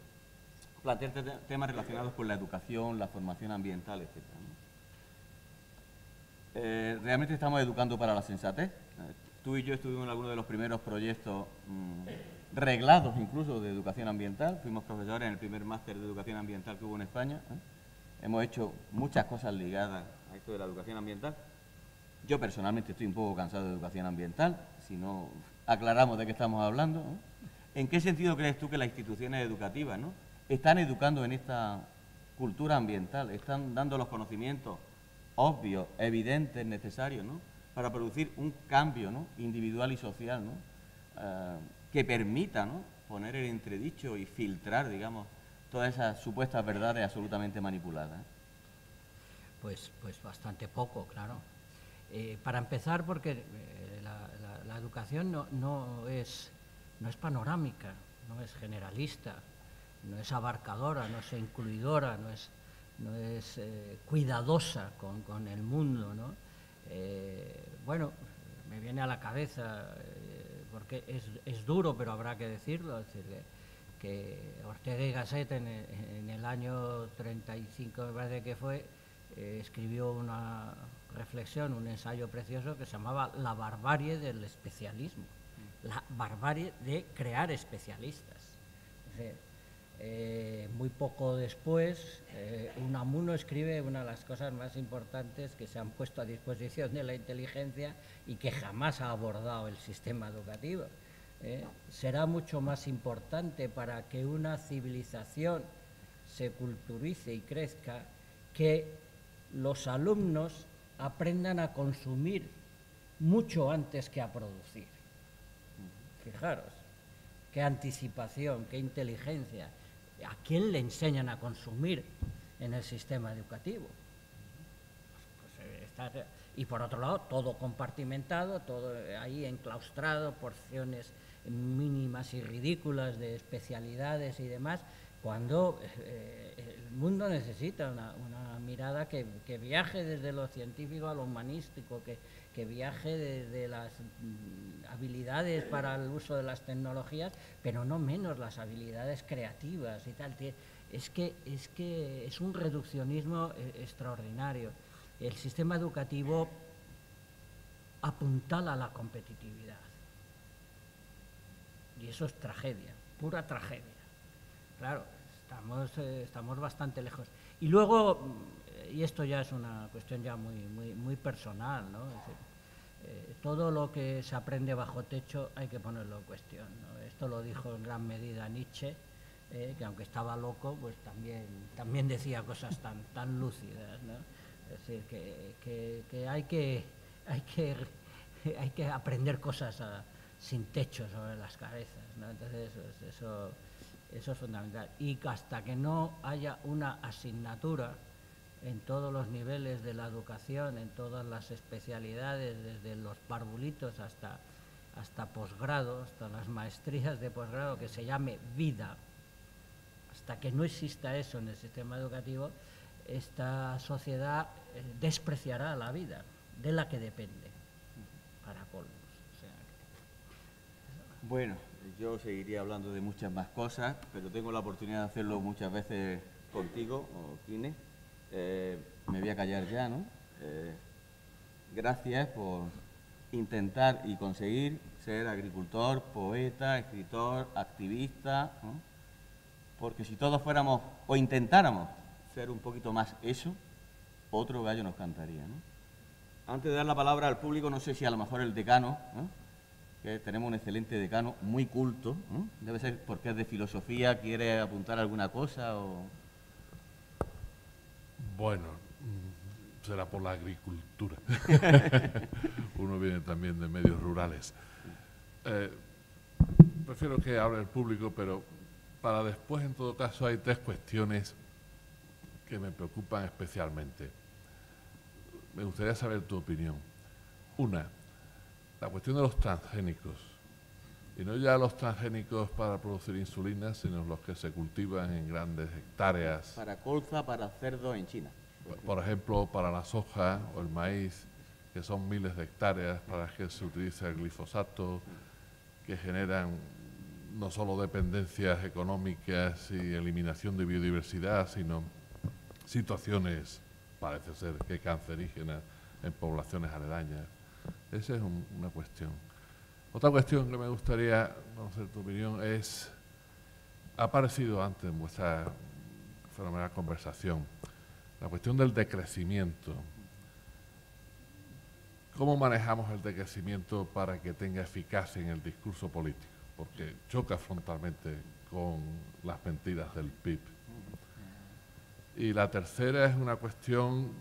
Speaker 2: plantearte temas relacionados con la educación, la formación ambiental, etc., ¿no? Realmente estamos educando para la sensatez. Tú y yo estuvimos en algunos de los primeros proyectos reglados incluso de educación ambiental. Fuimos profesores en el primer máster de educación ambiental que hubo en España, ¿eh? Hemos hecho muchas cosas ligadas a esto de la educación ambiental. Yo personalmente estoy un poco cansado de educación ambiental, si no aclaramos de qué estamos hablando, ¿no? ¿En qué sentido crees tú que las instituciones educativas, ¿no?, están educando en esta cultura ambiental, están dando los conocimientos obvios, evidentes, necesarios, ¿no?, para producir un cambio, ¿no?, individual y social, ¿no?, que permita, ¿no?, poner en entredicho y filtrar, digamos, todas esas supuestas verdades absolutamente manipuladas?
Speaker 3: Pues bastante poco, claro. Para empezar, porque la educación no es panorámica, no es generalista, no es abarcadora, no es incluidora, no es cuidadosa con el mundo, ¿no? Bueno, me viene a la cabeza, porque es duro, pero habrá que decirlo, es decir, que Ortega y Gasset en el año 35, me parece que fue, escribió una reflexión, un ensayo precioso que se llamaba La barbarie del especialismo, la barbarie de crear especialistas. Es decir, muy poco después, Unamuno escribe una de las cosas más importantes que se han puesto a disposición de la inteligencia y que jamás ha abordado el sistema educativo. Será mucho más importante para que una civilización se culturice y crezca que los alumnos aprendan a consumir mucho antes que a producir. Fijaros, qué anticipación, qué inteligencia. ¿A quién le enseñan a consumir en el sistema educativo? Y por otro lado, todo compartimentado, todo ahí enclaustrado, porciones mínimas y ridículas de especialidades y demás, cuando el mundo necesita una mirada que viaje desde lo científico a lo humanístico, que viaje desde las habilidades para el uso de las tecnologías, pero no menos las habilidades creativas y tal. Es que es un reduccionismo extraordinario. El sistema educativo apuntala la competitividad. Y eso es tragedia, pura tragedia. Claro, estamos bastante lejos. Y luego, y esto ya es una cuestión ya muy personal, ¿no? Es decir, todo lo que se aprende bajo techo hay que ponerlo en cuestión, ¿no? Esto lo dijo en gran medida Nietzsche, que aunque estaba loco, pues también decía cosas tan lúcidas, ¿no? Es decir, que hay que aprender cosas sin techo sobre las cabezas, ¿no? Entonces eso es fundamental. Y hasta que no haya una asignatura en todos los niveles de la educación, en todas las especialidades, desde los parvulitos hasta posgrado, hasta las maestrías de posgrado, que se llame vida, hasta que no exista eso en el sistema educativo, esta sociedad despreciará la vida, de la que depende, para colmos. O sea que...
Speaker 2: Bueno, yo seguiría hablando de muchas más cosas, pero tengo la oportunidad de hacerlo muchas veces contigo, Kine. Me voy a callar ya, ¿no? Gracias por intentar y conseguir ser agricultor, poeta, escritor, activista, ¿no? Porque si todos fuéramos o intentáramos ser un poquito más eso, otro gallo nos cantaría, ¿no? Antes de dar la palabra al público, no sé si a lo mejor el decano, ¿no?, que tenemos un excelente decano, muy culto, ¿no?, debe ser porque es de filosofía, quiere apuntar alguna cosa o...
Speaker 1: Bueno, será por la agricultura. Uno viene también de medios rurales. Prefiero que hable el público, pero para después, en todo caso, hay tres cuestiones que me preocupan especialmente. Me gustaría saber tu opinión. Una, la cuestión de los transgénicos. Y no ya los transgénicos para producir insulina, sino los que se cultivan en grandes hectáreas.
Speaker 2: Para colza, para cerdo en China.
Speaker 1: Por ejemplo, para la soja o el maíz, que son miles de hectáreas para que se utilice el glifosato, que generan no solo dependencias económicas y eliminación de biodiversidad, sino situaciones, parece ser, que cancerígenas en poblaciones aledañas. Esa es una cuestión. Otra cuestión que me gustaría conocer tu opinión es, ha aparecido antes en vuestra fenomenal conversación, la cuestión del decrecimiento. ¿Cómo manejamos el decrecimiento para que tenga eficacia en el discurso político? Porque choca frontalmente con las mentiras del PIB. Y la tercera es una cuestión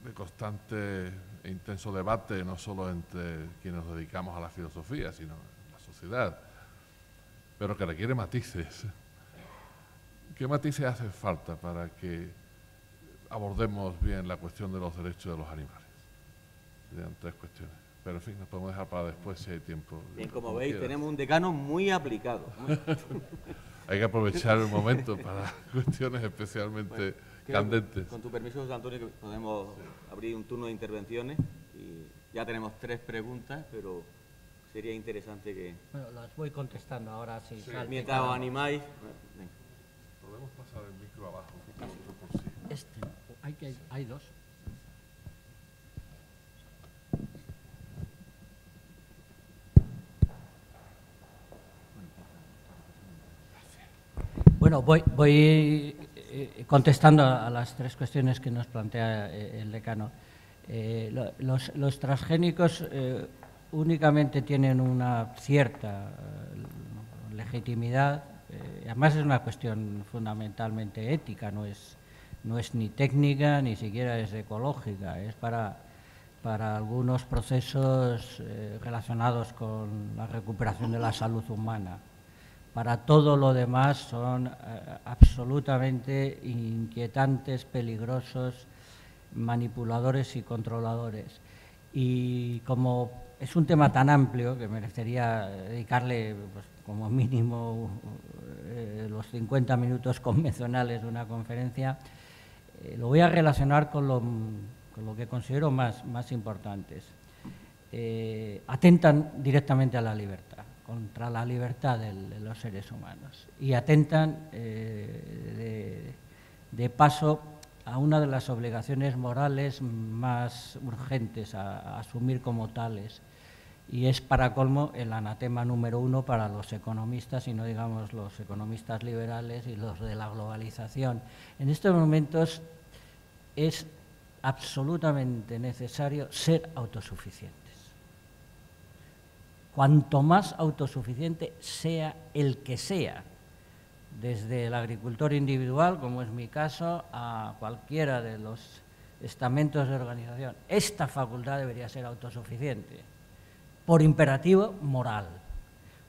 Speaker 1: de constante e intenso debate, no solo entre quienes nos dedicamos a la filosofía, sino en la sociedad, pero que requiere matices. ¿Qué matices hacen falta para que abordemos bien la cuestión de los derechos de los animales? Serían tres cuestiones. Pero en fin, nos podemos dejar para después si hay tiempo.
Speaker 2: Bien, como veis, tenemos un decano muy aplicado.
Speaker 1: Hay que aprovechar el momento para cuestiones especialmente candentes.
Speaker 2: Con tu permiso, José Antonio, que podemos abrir un turno de intervenciones. Y ya tenemos 3 preguntas, pero sería interesante que...
Speaker 3: Bueno, las voy contestando ahora si
Speaker 1: Sí.
Speaker 3: salte.
Speaker 2: Mientras os animáis... Venga.
Speaker 1: Podemos pasar el micro abajo, por sí.
Speaker 3: Hay dos. Bueno, voy contestando a las 3 cuestiones que nos plantea el decano. Los transgénicos únicamente tienen una cierta legitimidad, además es una cuestión fundamentalmente ética, no es ni técnica ni siquiera es ecológica, es para algunos procesos relacionados con la recuperación de la salud humana. Para todo lo demás son absolutamente inquietantes, peligrosos, manipuladores y controladores. Y como es un tema tan amplio que merecería dedicarle pues, como mínimo los 50 minutos convencionales de una conferencia, lo voy a relacionar con lo que considero más importantes. Atentan directamente a la libertad, contra la libertad de los seres humanos y atentan de paso a una de las obligaciones morales más urgentes a asumir como tales, y es para colmo el anatema número 1 para los economistas, y no digamos los economistas liberales y los de la globalización. En estos momentos es absolutamente necesario ser autosuficientes. Cuanto más autosuficiente sea el que sea, desde el agricultor individual, como es mi caso, a cualquiera de los estamentos de organización, esta facultad debería ser autosuficiente, por imperativo moral,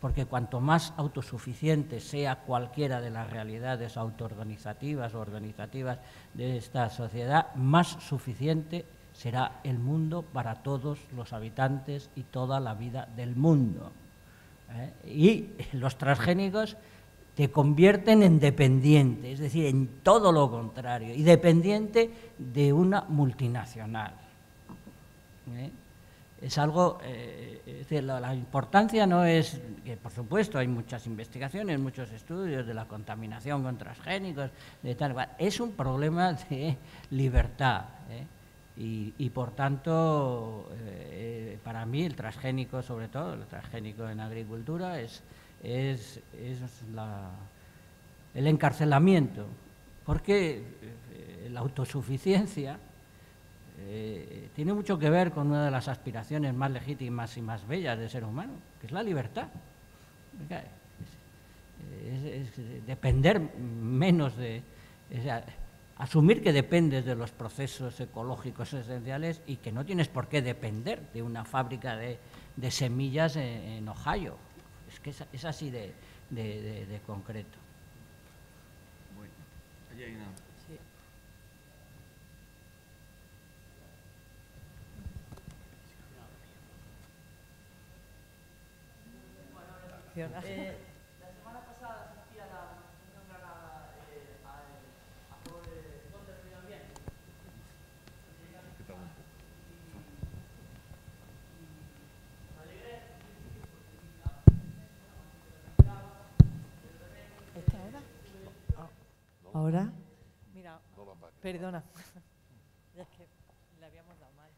Speaker 3: porque cuanto más autosuficiente sea cualquiera de las realidades autoorganizativas o organizativas de esta sociedad, más suficiente será el mundo para todos los habitantes y toda la vida del mundo. Y los transgénicos te convierten en dependiente, es decir, en todo lo contrario, y dependiente de una multinacional. Es algo, es decir, la importancia no es, que por supuesto hay muchas investigaciones, muchos estudios de la contaminación con transgénicos, de tal, es un problema de libertad, y por tanto, para mí el transgénico, sobre todo el transgénico en agricultura, es el encarcelamiento, porque la autosuficiencia tiene mucho que ver con una de las aspiraciones más legítimas y más bellas del ser humano, que es la libertad. Es depender menos de... O sea, asumir que dependes de los procesos ecológicos esenciales y que no tienes por qué depender de una fábrica de semillas en Ohio. Es que es así de concreto.
Speaker 2: Bueno, allí hay una...
Speaker 3: Sí.
Speaker 4: reacciona.
Speaker 3: La semana pasada asistí a la Unión Granada a por contra el medio ambiente.
Speaker 4: ¿Esta ahora? ¿Ahora? Mira, perdona. Es que le habíamos dado mal.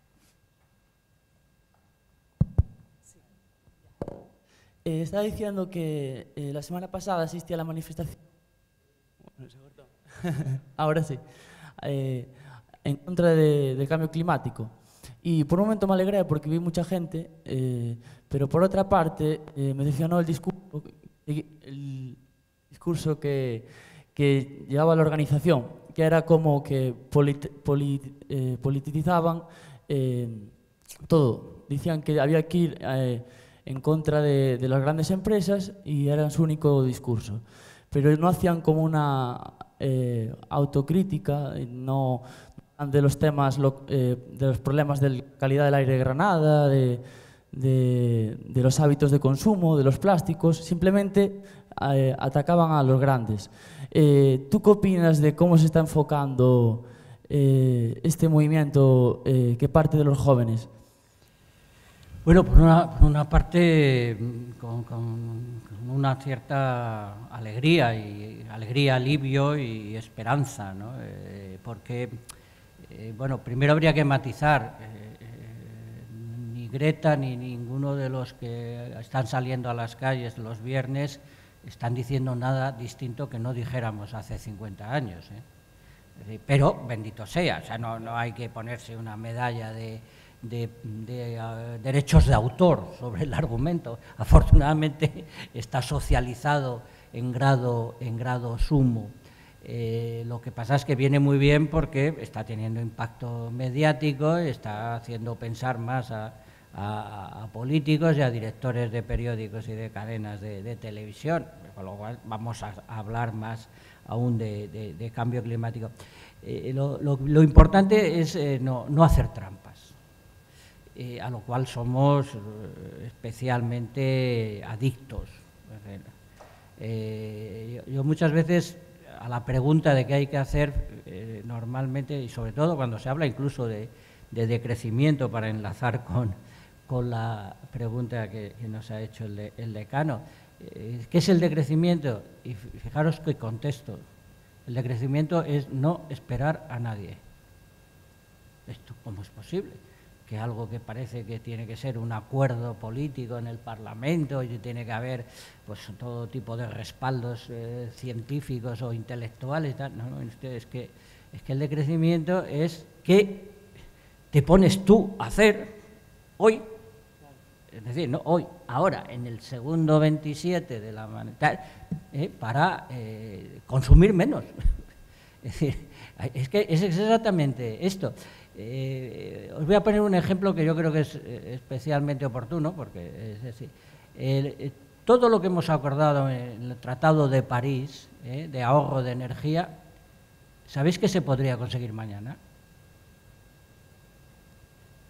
Speaker 4: Sí.
Speaker 5: Estaba diciendo que la semana pasada asistí a la manifestación. Bueno, se cortó. Ahora sí. En contra del cambio climático. Y por un momento me alegré porque vi mucha gente, pero por otra parte me decepcionó el discurso que llevaba la organización, que era como que politizaban todo. Decían que había que ir en contra de las grandes empresas y era su único discurso. Pero no hacían como una autocrítica, no de los temas, de los problemas de calidad del aire de Granada, de los hábitos de consumo, de los plásticos, simplemente atacaban a los grandes. ¿Tú qué opinas de cómo se está enfocando este movimiento que parte de los jóvenes?
Speaker 3: Bueno, por una parte, con una cierta alegría, alivio y esperanza, ¿no? Porque, bueno, primero habría que matizar, ni Greta ni ninguno de los que están saliendo a las calles los viernes están diciendo nada distinto que no dijéramos hace 50 años, ¿eh? Pero bendito sea, o sea, no hay que ponerse una medalla de derechos de autor sobre el argumento. Afortunadamente está socializado en grado sumo. Lo que pasa es que viene muy bien porque está teniendo impacto mediático, está haciendo pensar más a políticos y a directores de periódicos y de cadenas de televisión, con lo cual vamos a hablar más aún de cambio climático. Lo importante es no hacer trampas. A lo cual somos especialmente adictos. Yo muchas veces a la pregunta de qué hay que hacer, normalmente, y sobre todo cuando se habla incluso de decrecimiento, para enlazar con la pregunta que nos ha hecho el decano, ¿qué es el decrecimiento? Y fijaros qué contesto. El decrecimiento es no esperar a nadie. ¿Esto cómo es posible? Que algo que parece que tiene que ser un acuerdo político en el Parlamento y tiene que haber pues todo tipo de respaldos científicos o intelectuales, tal. No, es que el decrecimiento es que te pones tú a hacer hoy, es decir, no hoy, ahora, en el segundo 27 de la manera, para consumir menos. Es decir, es que es exactamente esto. Os voy a poner un ejemplo que yo creo que es especialmente oportuno, porque es decir, todo lo que hemos acordado en el Tratado de París, de ahorro de energía, ¿sabéis que se podría conseguir mañana?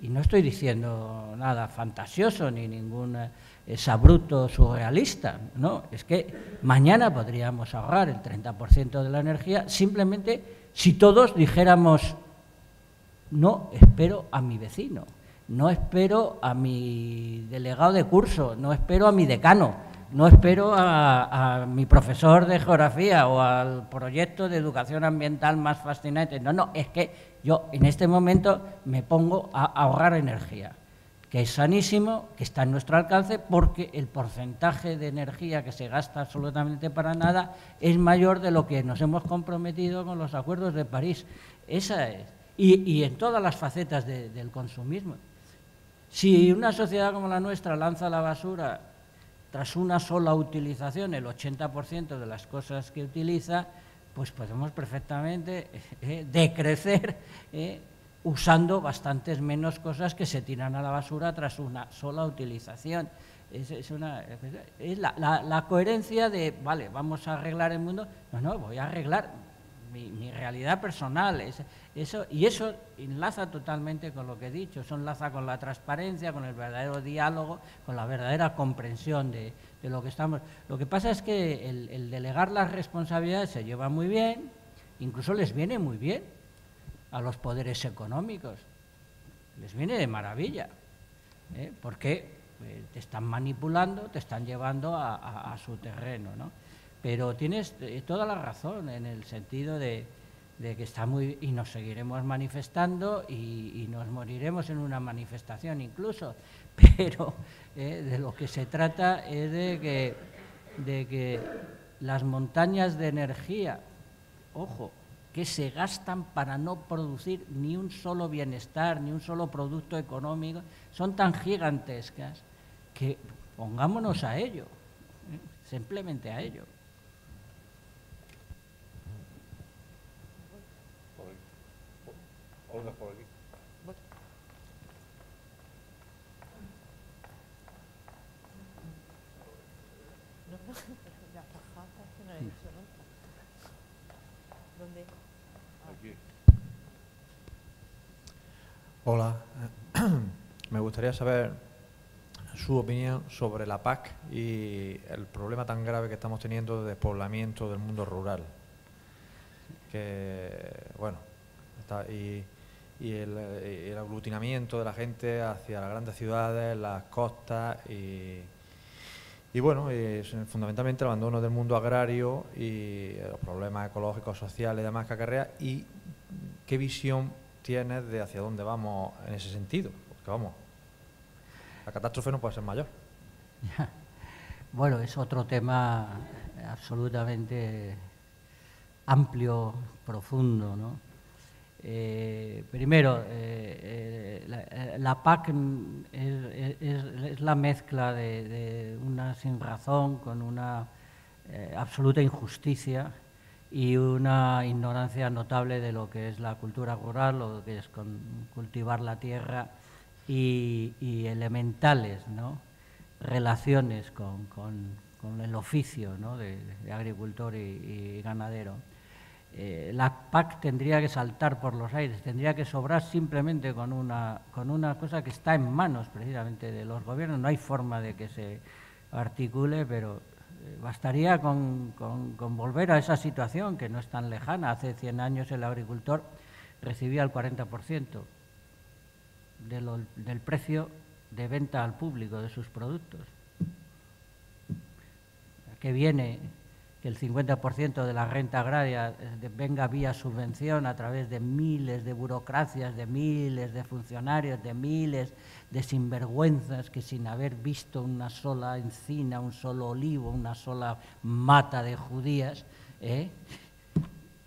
Speaker 3: Y no estoy diciendo nada fantasioso ni ningún exabrupto surrealista, no, es que mañana podríamos ahorrar el 30% de la energía simplemente si todos dijéramos: no espero a mi vecino, no espero a mi delegado de curso, no espero a mi decano, no espero a mi profesor de geografía o al proyecto de educación ambiental más fascinante. No, es que yo en este momento me pongo a ahorrar energía, que es sanísimo, que está en nuestro alcance, porque el porcentaje de energía que se gasta absolutamente para nada es mayor de lo que nos hemos comprometido con los acuerdos de París. Esa es. Y en todas las facetas del consumismo. Si una sociedad como la nuestra lanza a la basura tras una sola utilización el 80% de las cosas que utiliza, pues podemos perfectamente decrecer usando bastantes menos cosas que se tiran a la basura tras una sola utilización. Es la coherencia de, vale, vamos a arreglar el mundo. No, voy a arreglar mi realidad personal. Y eso enlaza totalmente con lo que he dicho, eso enlaza con la transparencia, con el verdadero diálogo, con la verdadera comprensión de lo que estamos. Lo que pasa es que el delegar las responsabilidades se lleva muy bien, incluso les viene muy bien a los poderes económicos, les viene de maravilla, porque te están manipulando, te están llevando a su terreno, ¿no? Pero tienes toda la razón en el sentido de que está muy... y nos seguiremos manifestando y nos moriremos en una manifestación incluso, pero de lo que se trata es de que las montañas de energía, ojo, que se gastan para no producir ni un solo bienestar, ni un solo producto económico, son tan gigantescas que pongámonos a ello, simplemente a ello.
Speaker 1: Olga, por aquí.
Speaker 4: No, la fajata es que no he dicho nunca. ¿Dónde?
Speaker 1: Aquí.
Speaker 6: Hola, me gustaría saber su opinión sobre la PAC y el problema tan grave que estamos teniendo de despoblamiento del mundo rural. Que, bueno, y el aglutinamiento de la gente hacia las grandes ciudades, las costas y bueno, fundamentalmente el abandono del mundo agrario y los problemas ecológicos, sociales y demás que acarrea. ¿Y qué visión tienes de hacia dónde vamos en ese sentido? Porque vamos, la catástrofe no puede ser mayor.
Speaker 3: Bueno, es otro tema absolutamente amplio, profundo, ¿no? Primero, la PAC es la mezcla de una sinrazón con una absoluta injusticia y una ignorancia notable de lo que es la cultura rural, lo que es cultivar la tierra y elementales, ¿no?, relaciones con el oficio, ¿no?, de agricultor y ganadero. La PAC tendría que saltar por los aires, tendría que sobrar simplemente con una cosa que está en manos precisamente de los gobiernos. No hay forma de que se articule, pero bastaría con volver a esa situación que no es tan lejana. Hace 100 años el agricultor recibía el 40% del precio de venta al público de sus productos. Que viene que el 50% de la renta agraria venga vía subvención a través de miles de burocracias, de miles de funcionarios, de miles de sinvergüenzas que sin haber visto una sola encina, un solo olivo, una sola mata de judías,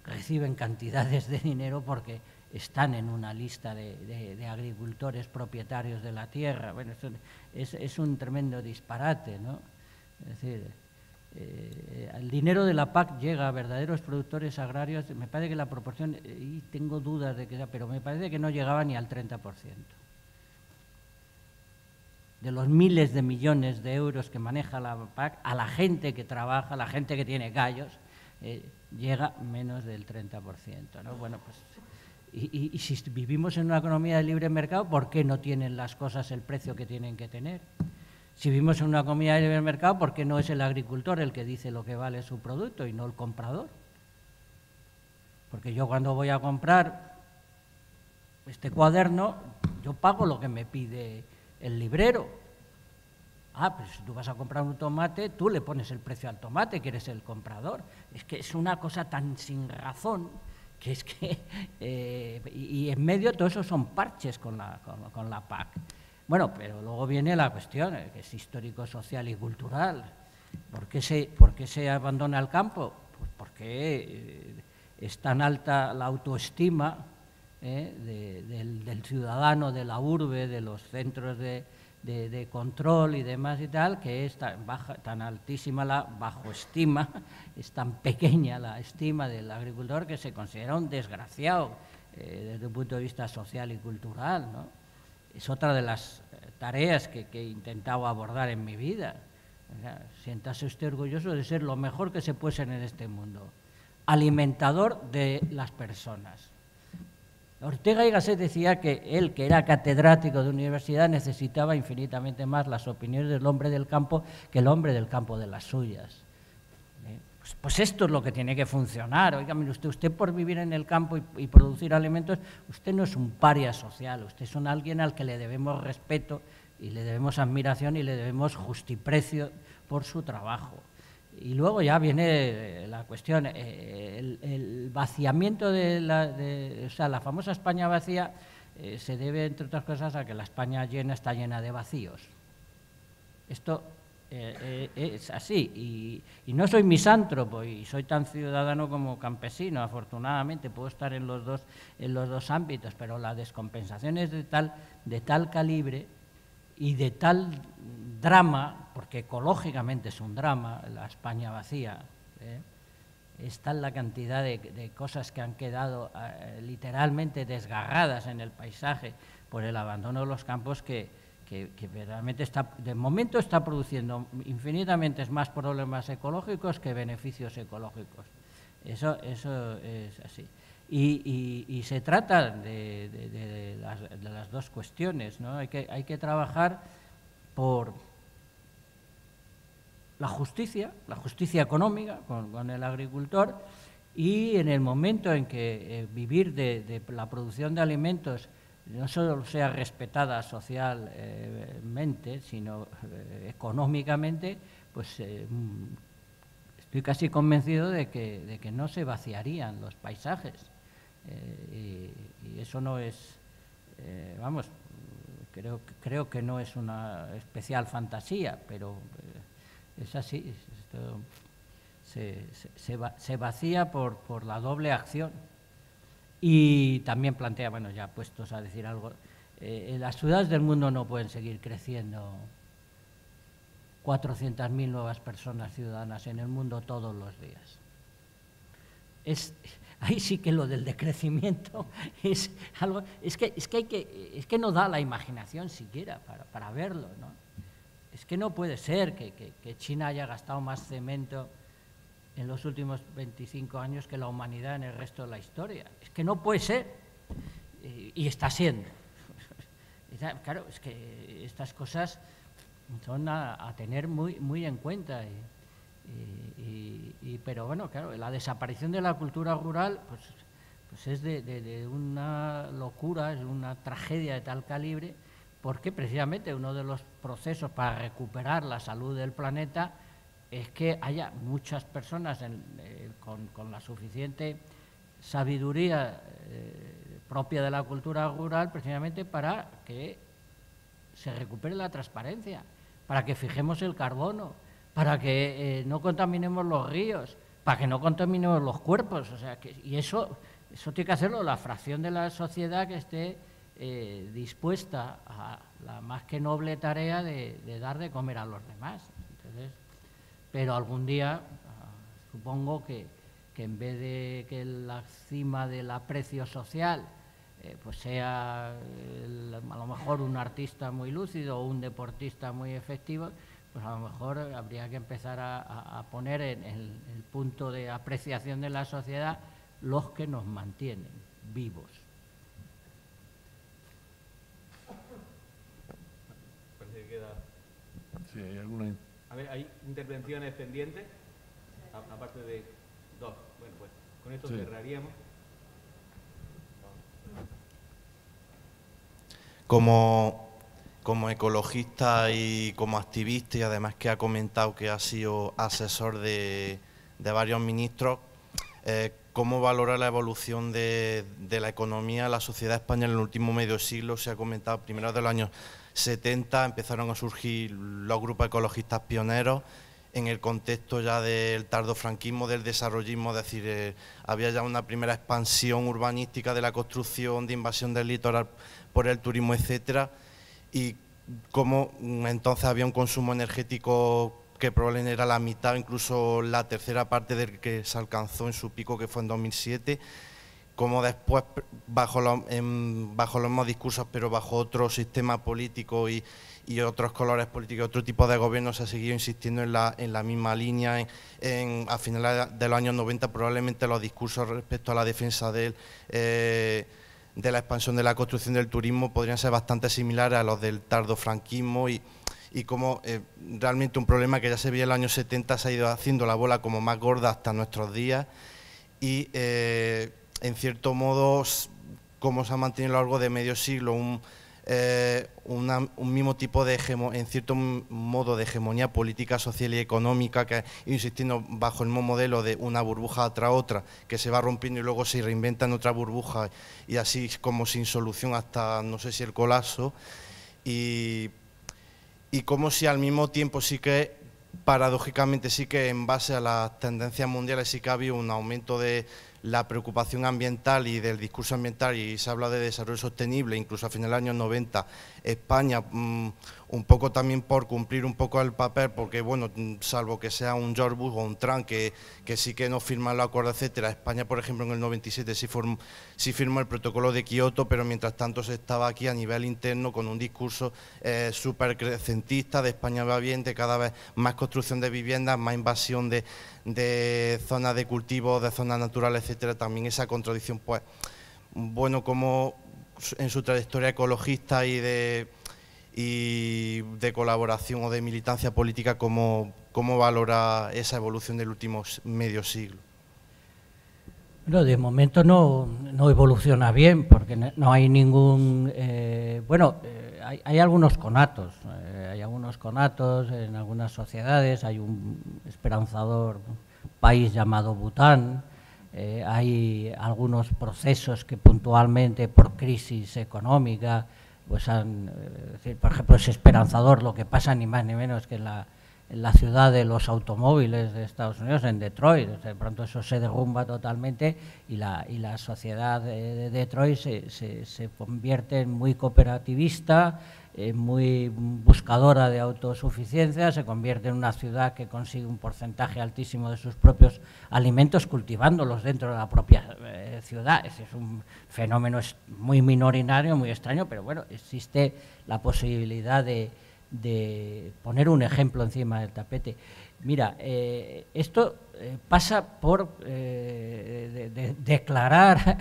Speaker 3: reciben cantidades de dinero porque están en una lista de agricultores propietarios de la tierra. Bueno, esto es un tremendo disparate, ¿no? Es decir, el dinero de la PAC llega a verdaderos productores agrarios. Me parece que la proporción, y tengo dudas de que sea, pero me parece que no llegaba ni al 30%. De los miles de millones de euros que maneja la PAC, a la gente que trabaja, a la gente que tiene gallos, llega menos del 30%, ¿no? Bueno, pues, y si vivimos en una economía de libre mercado, ¿por qué no tienen las cosas el precio que tienen que tener? Si vivimos en una economía de libre mercado, ¿por qué no es el agricultor el que dice lo que vale su producto y no el comprador? Porque yo cuando voy a comprar este cuaderno, yo pago lo que me pide el librero. Pues si tú vas a comprar un tomate, tú le pones el precio al tomate, que eres el comprador. Es que es una cosa tan sin razón, que es que... y en medio todo eso son parches con la PAC. Bueno, pero luego viene la cuestión, que es histórico, social y cultural. ¿Por qué se abandona el campo? Pues porque es tan alta la autoestima del ciudadano, de la urbe, de los centros de control y demás y tal, que es tan altísima la bajoestima, es tan pequeña la estima del agricultor que se considera un desgraciado desde un punto de vista social y cultural, ¿no? Es otra de las tareas que he intentado abordar en mi vida. O sea, siéntase usted orgulloso de ser lo mejor que se puede ser en este mundo. alimentador de las personas. Ortega y Gasset decía que él, que era catedrático de universidad, necesitaba infinitamente más las opiniones del hombre del campo que el hombre del campo de las suyas. Pues esto es lo que tiene que funcionar. Oiga, mire usted por vivir en el campo y producir alimentos, usted no es un paria social, usted es alguien al que le debemos respeto y le debemos admiración y le debemos justiprecio por su trabajo. Y luego ya viene la cuestión, el vaciamiento o sea, la famosa España vacía se debe, entre otras cosas, a que la España llena está llena de vacíos. Esto es así, y no soy misántropo y soy tan ciudadano como campesino, afortunadamente puedo estar en los dos ámbitos, pero la descompensación es de tal calibre y de tal drama, porque ecológicamente es un drama, la España vacía, es tal la cantidad de cosas que han quedado literalmente desgarradas en el paisaje por el abandono de los campos que realmente de momento está produciendo infinitamente más problemas ecológicos que beneficios ecológicos. Eso es así. Y se trata de las dos cuestiones, ¿no? Hay que trabajar por la justicia económica con el agricultor, y en el momento en que vivir de la producción de alimentos no solo sea respetada socialmente, sino económicamente, pues estoy casi convencido de que no se vaciarían los paisajes. Y eso no es, vamos, creo que no es una especial fantasía, pero es así. Esto se vacía por la doble acción. Y también plantea, bueno, ya puestos a decir algo, las ciudades del mundo no pueden seguir creciendo 400.000 nuevas personas ciudadanas en el mundo todos los días. Ahí sí que lo del decrecimiento es algo, es que no da la imaginación siquiera para verlo, ¿no? Es que no puede ser que China haya gastado más cemento en los últimos 25 años que la humanidad en el resto de la historia. Es que no puede ser, y está siendo. Claro, es que estas cosas son a tener muy en cuenta. Pero bueno, claro, la desaparición de la cultura rural pues es de una locura, es una tragedia de tal calibre, porque precisamente uno de los procesos para recuperar la salud del planeta es que haya muchas personas con la suficiente sabiduría propia de la cultura rural, precisamente para que se recupere la transparencia, para que fijemos el carbono, para que no contaminemos los ríos, para que no contaminemos los cuerpos. O sea, y eso tiene que hacerlo la fracción de la sociedad que esté dispuesta a la más que noble tarea de dar de comer a los demás. Entonces, pero algún día supongo que en vez de que la cima del aprecio social pues sea a lo mejor un artista muy lúcido o un deportista muy efectivo, pues a lo mejor habría que empezar a poner en el punto de apreciación de la sociedad los que nos mantienen vivos.
Speaker 2: Parece que queda...
Speaker 1: Sí, hay alguna...
Speaker 2: A ver, ¿hay intervenciones pendientes? Aparte de dos. Bueno, pues con esto
Speaker 1: sí.
Speaker 2: Cerraríamos.
Speaker 7: Como ecologista y como activista, y además que ha comentado que ha sido asesor de varios ministros, ¿cómo valora la evolución de la economía, la sociedad española en el último medio siglo? Se ha comentado, primero de los años 70 empezaron a surgir los grupos ecologistas pioneros en el contexto ya del tardofranquismo, del desarrollismo, es decir, había ya una primera expansión urbanística de la construcción, de invasión del litoral por el turismo, etcétera, y cómo entonces había un consumo energético que probablemente era la mitad, incluso la tercera parte del que se alcanzó en su pico, que fue en 2007. como después, bajo los mismos discursos, pero bajo otro sistema político y otros colores políticos, otro tipo de gobierno, se ha seguido insistiendo en la misma línea. A finales de los años 90 probablemente los discursos respecto a la defensa de la expansión de la construcción del turismo podrían ser bastante similares a los del tardofranquismo y como realmente un problema que ya se veía en los años 70 se ha ido haciendo la bola como más gorda hasta nuestros días y en cierto modo como se ha mantenido a lo largo de medio siglo un mismo tipo de en cierto modo de hegemonía política, social y económica que insistiendo bajo el mismo modelo de una burbuja tras otra que se va rompiendo y luego se reinventa en otra burbuja y así como sin solución hasta no sé si el colapso y como si al mismo tiempo sí que paradójicamente sí que en base a las tendencias mundiales sí que ha habido un aumento de la preocupación ambiental y del discurso ambiental y se habla de desarrollo sostenible, incluso a finales de los años 90, España, un poco también por cumplir un poco el papel, porque bueno, salvo que sea un George Bush o un Trump que sí que no firman los acuerdos, etcétera, España, por ejemplo, en el 97 sí firmó el protocolo de Kioto, pero mientras tanto se estaba aquí a nivel interno con un discurso súper crecentista, de España va bien, de cada vez más construcción de viviendas, más invasión de zonas de cultivo, de zonas naturales, etcétera, también esa contradicción, pues, bueno, como en su trayectoria ecologista y de colaboración o de militancia política, ¿cómo valora esa evolución del último medio siglo?
Speaker 3: Bueno, de momento no evoluciona bien, porque no hay ningún... hay algunos conatos, en algunas sociedades, hay un esperanzador país llamado Bután, hay algunos procesos que puntualmente por crisis económica, pues por ejemplo es esperanzador lo que pasa ni más ni menos que en la ciudad de los automóviles de Estados Unidos, en Detroit. De pronto eso se derrumba totalmente y la sociedad de Detroit se convierte en muy cooperativista, muy buscadora de autosuficiencia, se convierte en una ciudad que consigue un porcentaje altísimo de sus propios alimentos cultivándolos dentro de la propia ciudad. Ese es un fenómeno muy minoritario, muy extraño, pero bueno, existe la posibilidad de poner un ejemplo encima del tapete. Mira, esto pasa por declarar,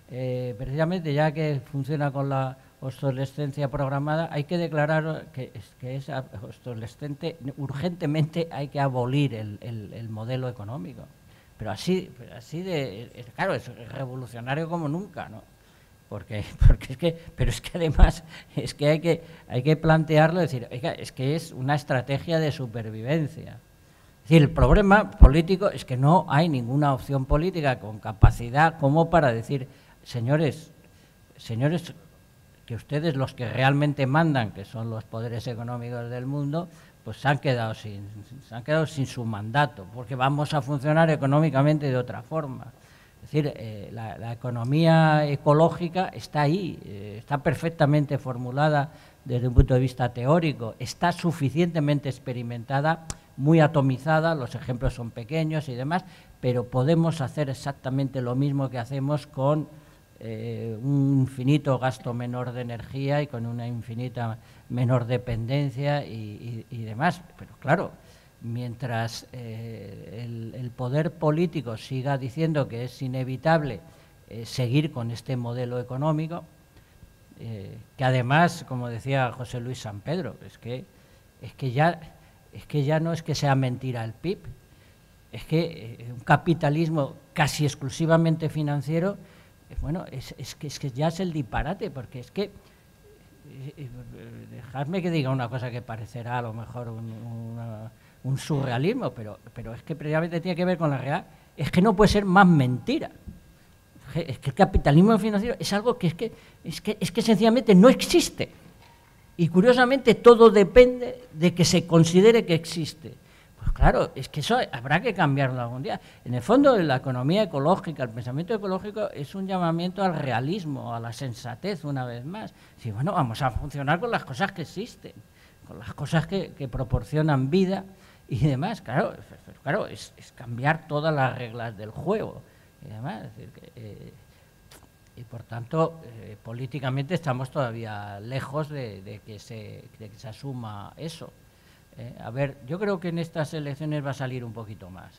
Speaker 3: precisamente ya que funciona con la obsolescencia programada, hay que declarar que es obsolescente, urgentemente hay que abolir el modelo económico. Pero así claro, es revolucionario como nunca, ¿no? Porque es que además es que hay que plantearlo, decir, oiga, es que es una estrategia de supervivencia. Es decir, el problema político es que no hay ninguna opción política con capacidad como para decir, señores, que ustedes los que realmente mandan, que son los poderes económicos del mundo, pues se han quedado sin su mandato, porque vamos a funcionar económicamente de otra forma. Es decir, la economía ecológica está ahí, está perfectamente formulada desde un punto de vista teórico, está suficientemente experimentada, muy atomizada, los ejemplos son pequeños y demás, pero podemos hacer exactamente lo mismo que hacemos con un infinito gasto menor de energía y con una infinita menor dependencia y demás. Pero claro, mientras el poder político siga diciendo que es inevitable seguir con este modelo económico, que además, como decía José Luis San Pedro, es que ya no es que sea mentira el PIB, es que un capitalismo casi exclusivamente financiero, bueno, es que ya es el disparate, porque es que, dejadme que diga una cosa que parecerá a lo mejor un surrealismo, pero es que previamente tiene que ver con la realidad, es que no puede ser más mentira. Es que el capitalismo financiero es algo que es que sencillamente no existe. Y curiosamente todo depende de que se considere que existe. Pues claro, es que eso habrá que cambiarlo algún día. En el fondo, la economía ecológica, el pensamiento ecológico es un llamamiento al realismo, a la sensatez, una vez más. Sí, bueno, vamos a funcionar con las cosas que existen, con las cosas que proporcionan vida y demás. Claro, es cambiar todas las reglas del juego y demás. Es decir, Y por tanto, políticamente estamos todavía lejos de que se asuma eso. A ver, yo creo que en estas elecciones va a salir un poquito más,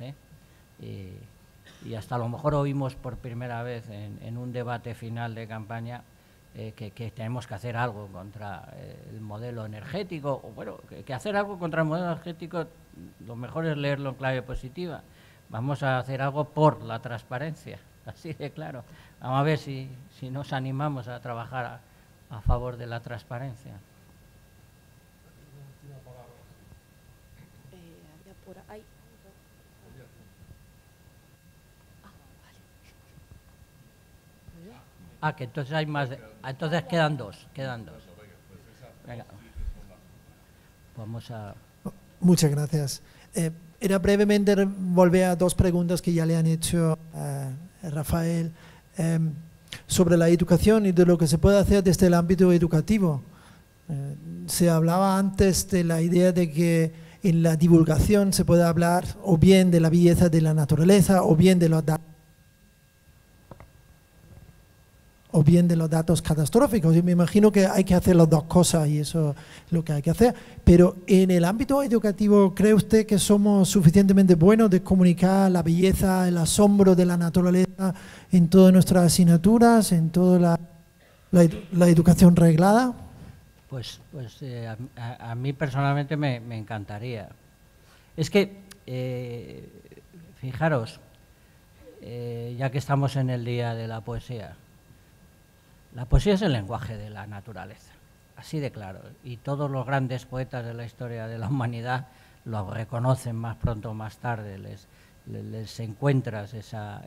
Speaker 3: y hasta a lo mejor oímos por primera vez en un debate final de campaña que tenemos que hacer algo contra el modelo energético, o bueno, que hacer algo contra el modelo energético, lo mejor es leerlo en clave positiva. Vamos a hacer algo por la transparencia, así de claro. Vamos a ver si nos animamos a trabajar a favor de la transparencia.
Speaker 4: Había por ahí.
Speaker 3: Que entonces hay más. Entonces quedan dos. Venga. Vamos a.
Speaker 8: Muchas gracias. Era brevemente volver a dos preguntas que ya le han hecho Rafael sobre la educación y de lo que se puede hacer desde el ámbito educativo. Se hablaba antes de la idea de que en la divulgación se puede hablar o bien de la belleza de la naturaleza o bien de los datos catastróficos. Yo me imagino que hay que hacer las dos cosas y eso es lo que hay que hacer. Pero en el ámbito educativo, ¿cree usted que somos suficientemente buenos de comunicar la belleza, el asombro de la naturaleza en todas nuestras asignaturas, en toda la educación reglada?
Speaker 3: Pues a mí personalmente me encantaría. Es que, fijaros, ya que estamos en el Día de la Poesía, la poesía es el lenguaje de la naturaleza, así de claro. Y todos los grandes poetas de la historia de la humanidad lo reconocen más pronto o más tarde, les encuentras esa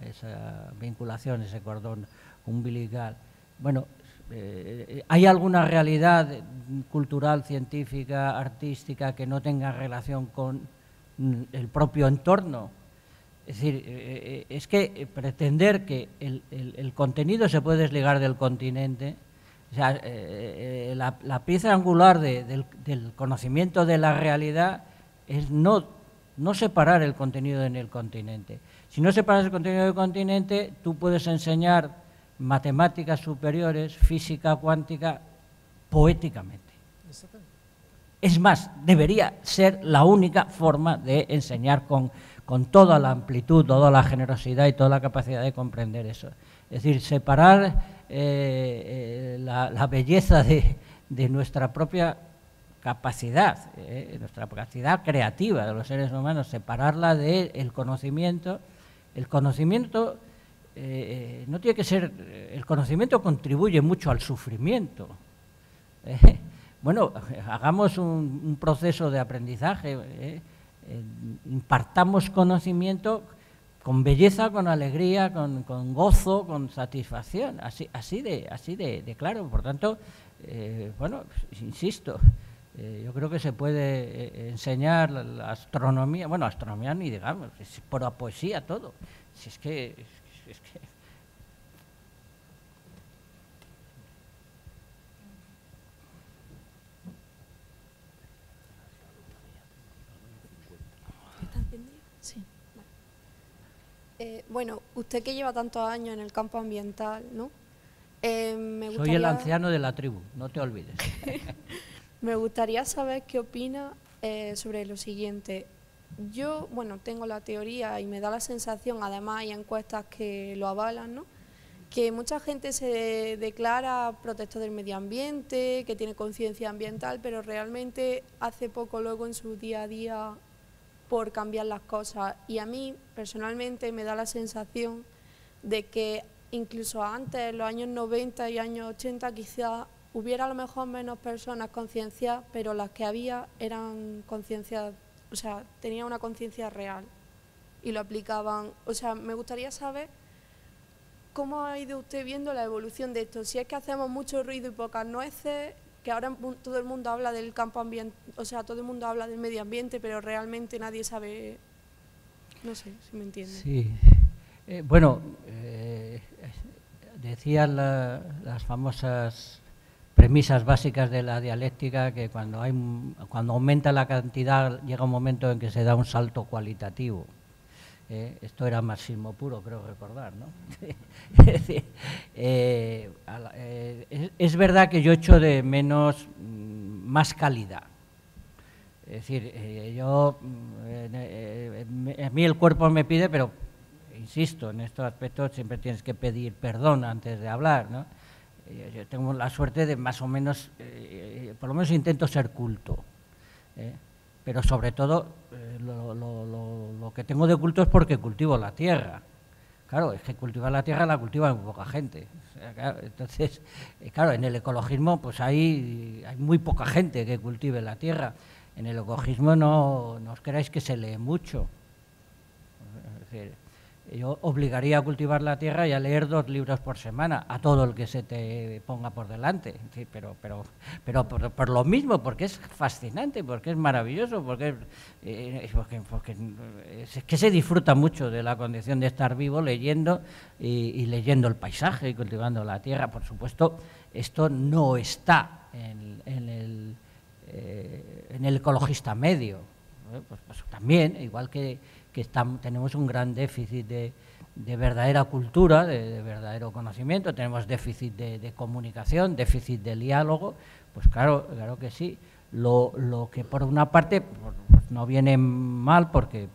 Speaker 3: vinculación, ese cordón umbilical. Bueno, ¿hay alguna realidad cultural, científica, artística que no tenga relación con el propio entorno? Es decir, es que pretender que el contenido se puede desligar del continente, o sea, la pieza angular del conocimiento de la realidad es no separar el contenido en el continente. Si no separas el contenido del continente, tú puedes enseñar matemáticas superiores, física cuántica, poéticamente. Es más, debería ser la única forma de enseñar con toda la amplitud, toda la generosidad y toda la capacidad de comprender eso. Es decir, separar la belleza de nuestra propia capacidad, nuestra capacidad creativa de los seres humanos, separarla del conocimiento. El conocimiento no tiene que ser... El conocimiento contribuye mucho al sufrimiento. Bueno, hagamos un proceso de aprendizaje, impartamos conocimiento con belleza, con alegría, con gozo, con satisfacción, así de claro. Por tanto, bueno, insisto, yo creo que se puede enseñar la astronomía, bueno, astronomía ni digamos, es por la poesía todo. Si es que
Speaker 9: Sí. Bueno, usted que lleva tantos años en el campo ambiental, ¿no?
Speaker 3: Soy el anciano de la tribu, no te olvides.
Speaker 9: Me gustaría saber qué opina sobre lo siguiente. Yo, bueno, tengo la teoría y me da la sensación, además hay encuestas que lo avalan, ¿no?, que mucha gente se declara protector del medio ambiente, que tiene conciencia ambiental, pero realmente hace poco luego en su día a día por cambiar las cosas. Y a mí, personalmente, me da la sensación de que incluso antes, en los años 90 y años 80, quizá hubiera a lo mejor menos personas concienciadas, pero las que había eran conciencias, o sea, tenían una conciencia real y lo aplicaban. O sea, me gustaría saber cómo ha ido usted viendo la evolución de esto. Si es que hacemos mucho ruido y pocas nueces, que ahora todo el mundo habla del campo ambiente, o sea, todo el mundo habla del medio ambiente, pero realmente nadie sabe, no sé si me entiende.
Speaker 3: Sí, bueno, decían las famosas premisas básicas de la dialéctica, que cuando aumenta la cantidad llega un momento en que se da un salto cualitativo. Esto era marxismo puro, creo recordar, ¿no? Es decir, es verdad que yo echo de menos más calidad. Es decir, a mí el cuerpo me pide, pero insisto, en estos aspectos siempre tienes que pedir perdón antes de hablar, ¿no? Yo tengo la suerte de más o menos, por lo menos intento ser culto, pero sobre todo lo que tengo de culto es porque cultivo la tierra. Claro, es que cultivar la tierra la cultiva muy poca gente. O sea, claro, entonces, claro, en el ecologismo pues hay muy poca gente que cultive la tierra. En el ecologismo no os creáis que se lee mucho. Es decir, yo obligaría a cultivar la tierra y a leer 2 libros por semana a todo el que se te ponga por delante. Es decir, pero por lo mismo, porque es fascinante, porque es maravilloso, porque es que se disfruta mucho de la condición de estar vivo leyendo y leyendo el paisaje y cultivando la tierra. Por supuesto, esto no está en el ecologista medio. Pues también, igual que tenemos un gran déficit de verdadera cultura, de verdadero conocimiento, tenemos déficit de comunicación, déficit de diálogo, pues claro que sí. Lo que por una parte pues no viene mal porque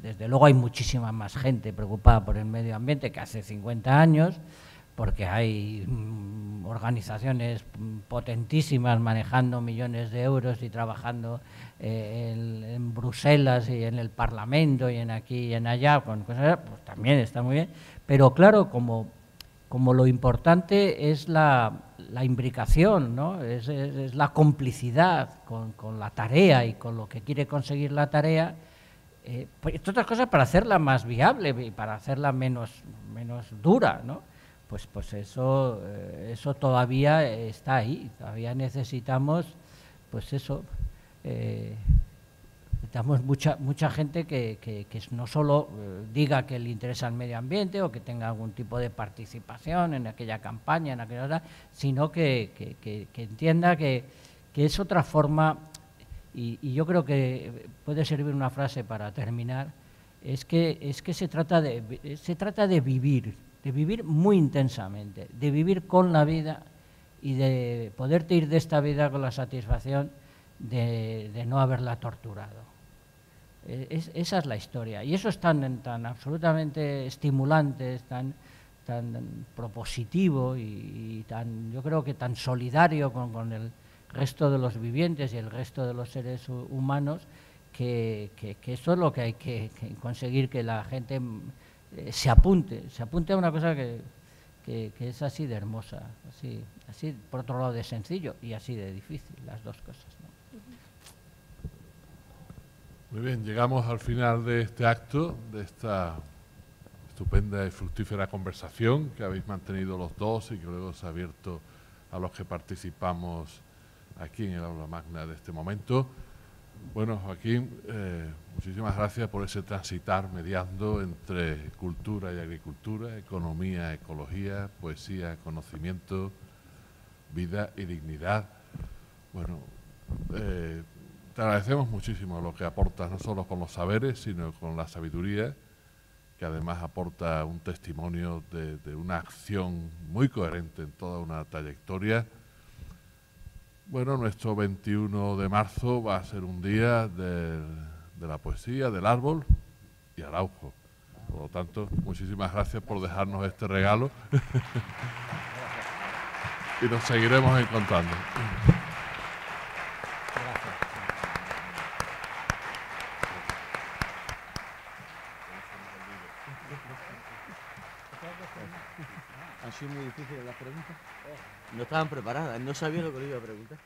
Speaker 3: desde luego hay muchísima más gente preocupada por el medio ambiente que hace 50 años, porque hay organizaciones potentísimas manejando millones de euros y trabajando en Bruselas y en el Parlamento y en aquí y en allá, con cosas, pues también está muy bien. Pero claro, como lo importante es la imbricación, ¿no? Es la complicidad con la tarea y con lo que quiere conseguir la tarea, pues, entre otras cosas para hacerla más viable y para hacerla menos dura, ¿no? Pues eso todavía está ahí, todavía necesitamos, pues eso, necesitamos mucha gente que no solo diga que le interesa el medio ambiente o que tenga algún tipo de participación en aquella campaña, en aquella otra, sino que entienda que es otra forma, y yo creo que puede servir una frase para terminar, es que se trata de vivir muy intensamente, de vivir con la vida y de poderte ir de esta vida con la satisfacción de no haberla torturado. Esa es la historia, y eso es tan absolutamente estimulante, tan propositivo y yo creo que tan solidario con el resto de los vivientes y el resto de los seres humanos, que eso es lo que hay que conseguir, que la gente se apunte a una cosa que es así de hermosa, así por otro lado de sencillo y así de difícil, las dos cosas, ¿no?
Speaker 1: Muy bien, llegamos al final de este acto, de esta estupenda y fructífera conversación que habéis mantenido los dos y que luego se ha abierto a los que participamos aquí en el aula magna de este momento. Bueno, Joaquín, muchísimas gracias por ese transitar mediando entre cultura y agricultura, economía, ecología, poesía, conocimiento, vida y dignidad. Bueno, te agradecemos muchísimo lo que aportas, no solo con los saberes, sino con la sabiduría, que además aporta un testimonio de una acción muy coherente en toda una trayectoria. Bueno, nuestro 21 de marzo va a ser un día de la poesía, del árbol y Araujo. Por lo tanto, muchísimas gracias por dejarnos este regalo y nos seguiremos encontrando.
Speaker 2: Han sido muy difíciles las preguntas. No estaban preparadas, no sabía lo que le iba a preguntar.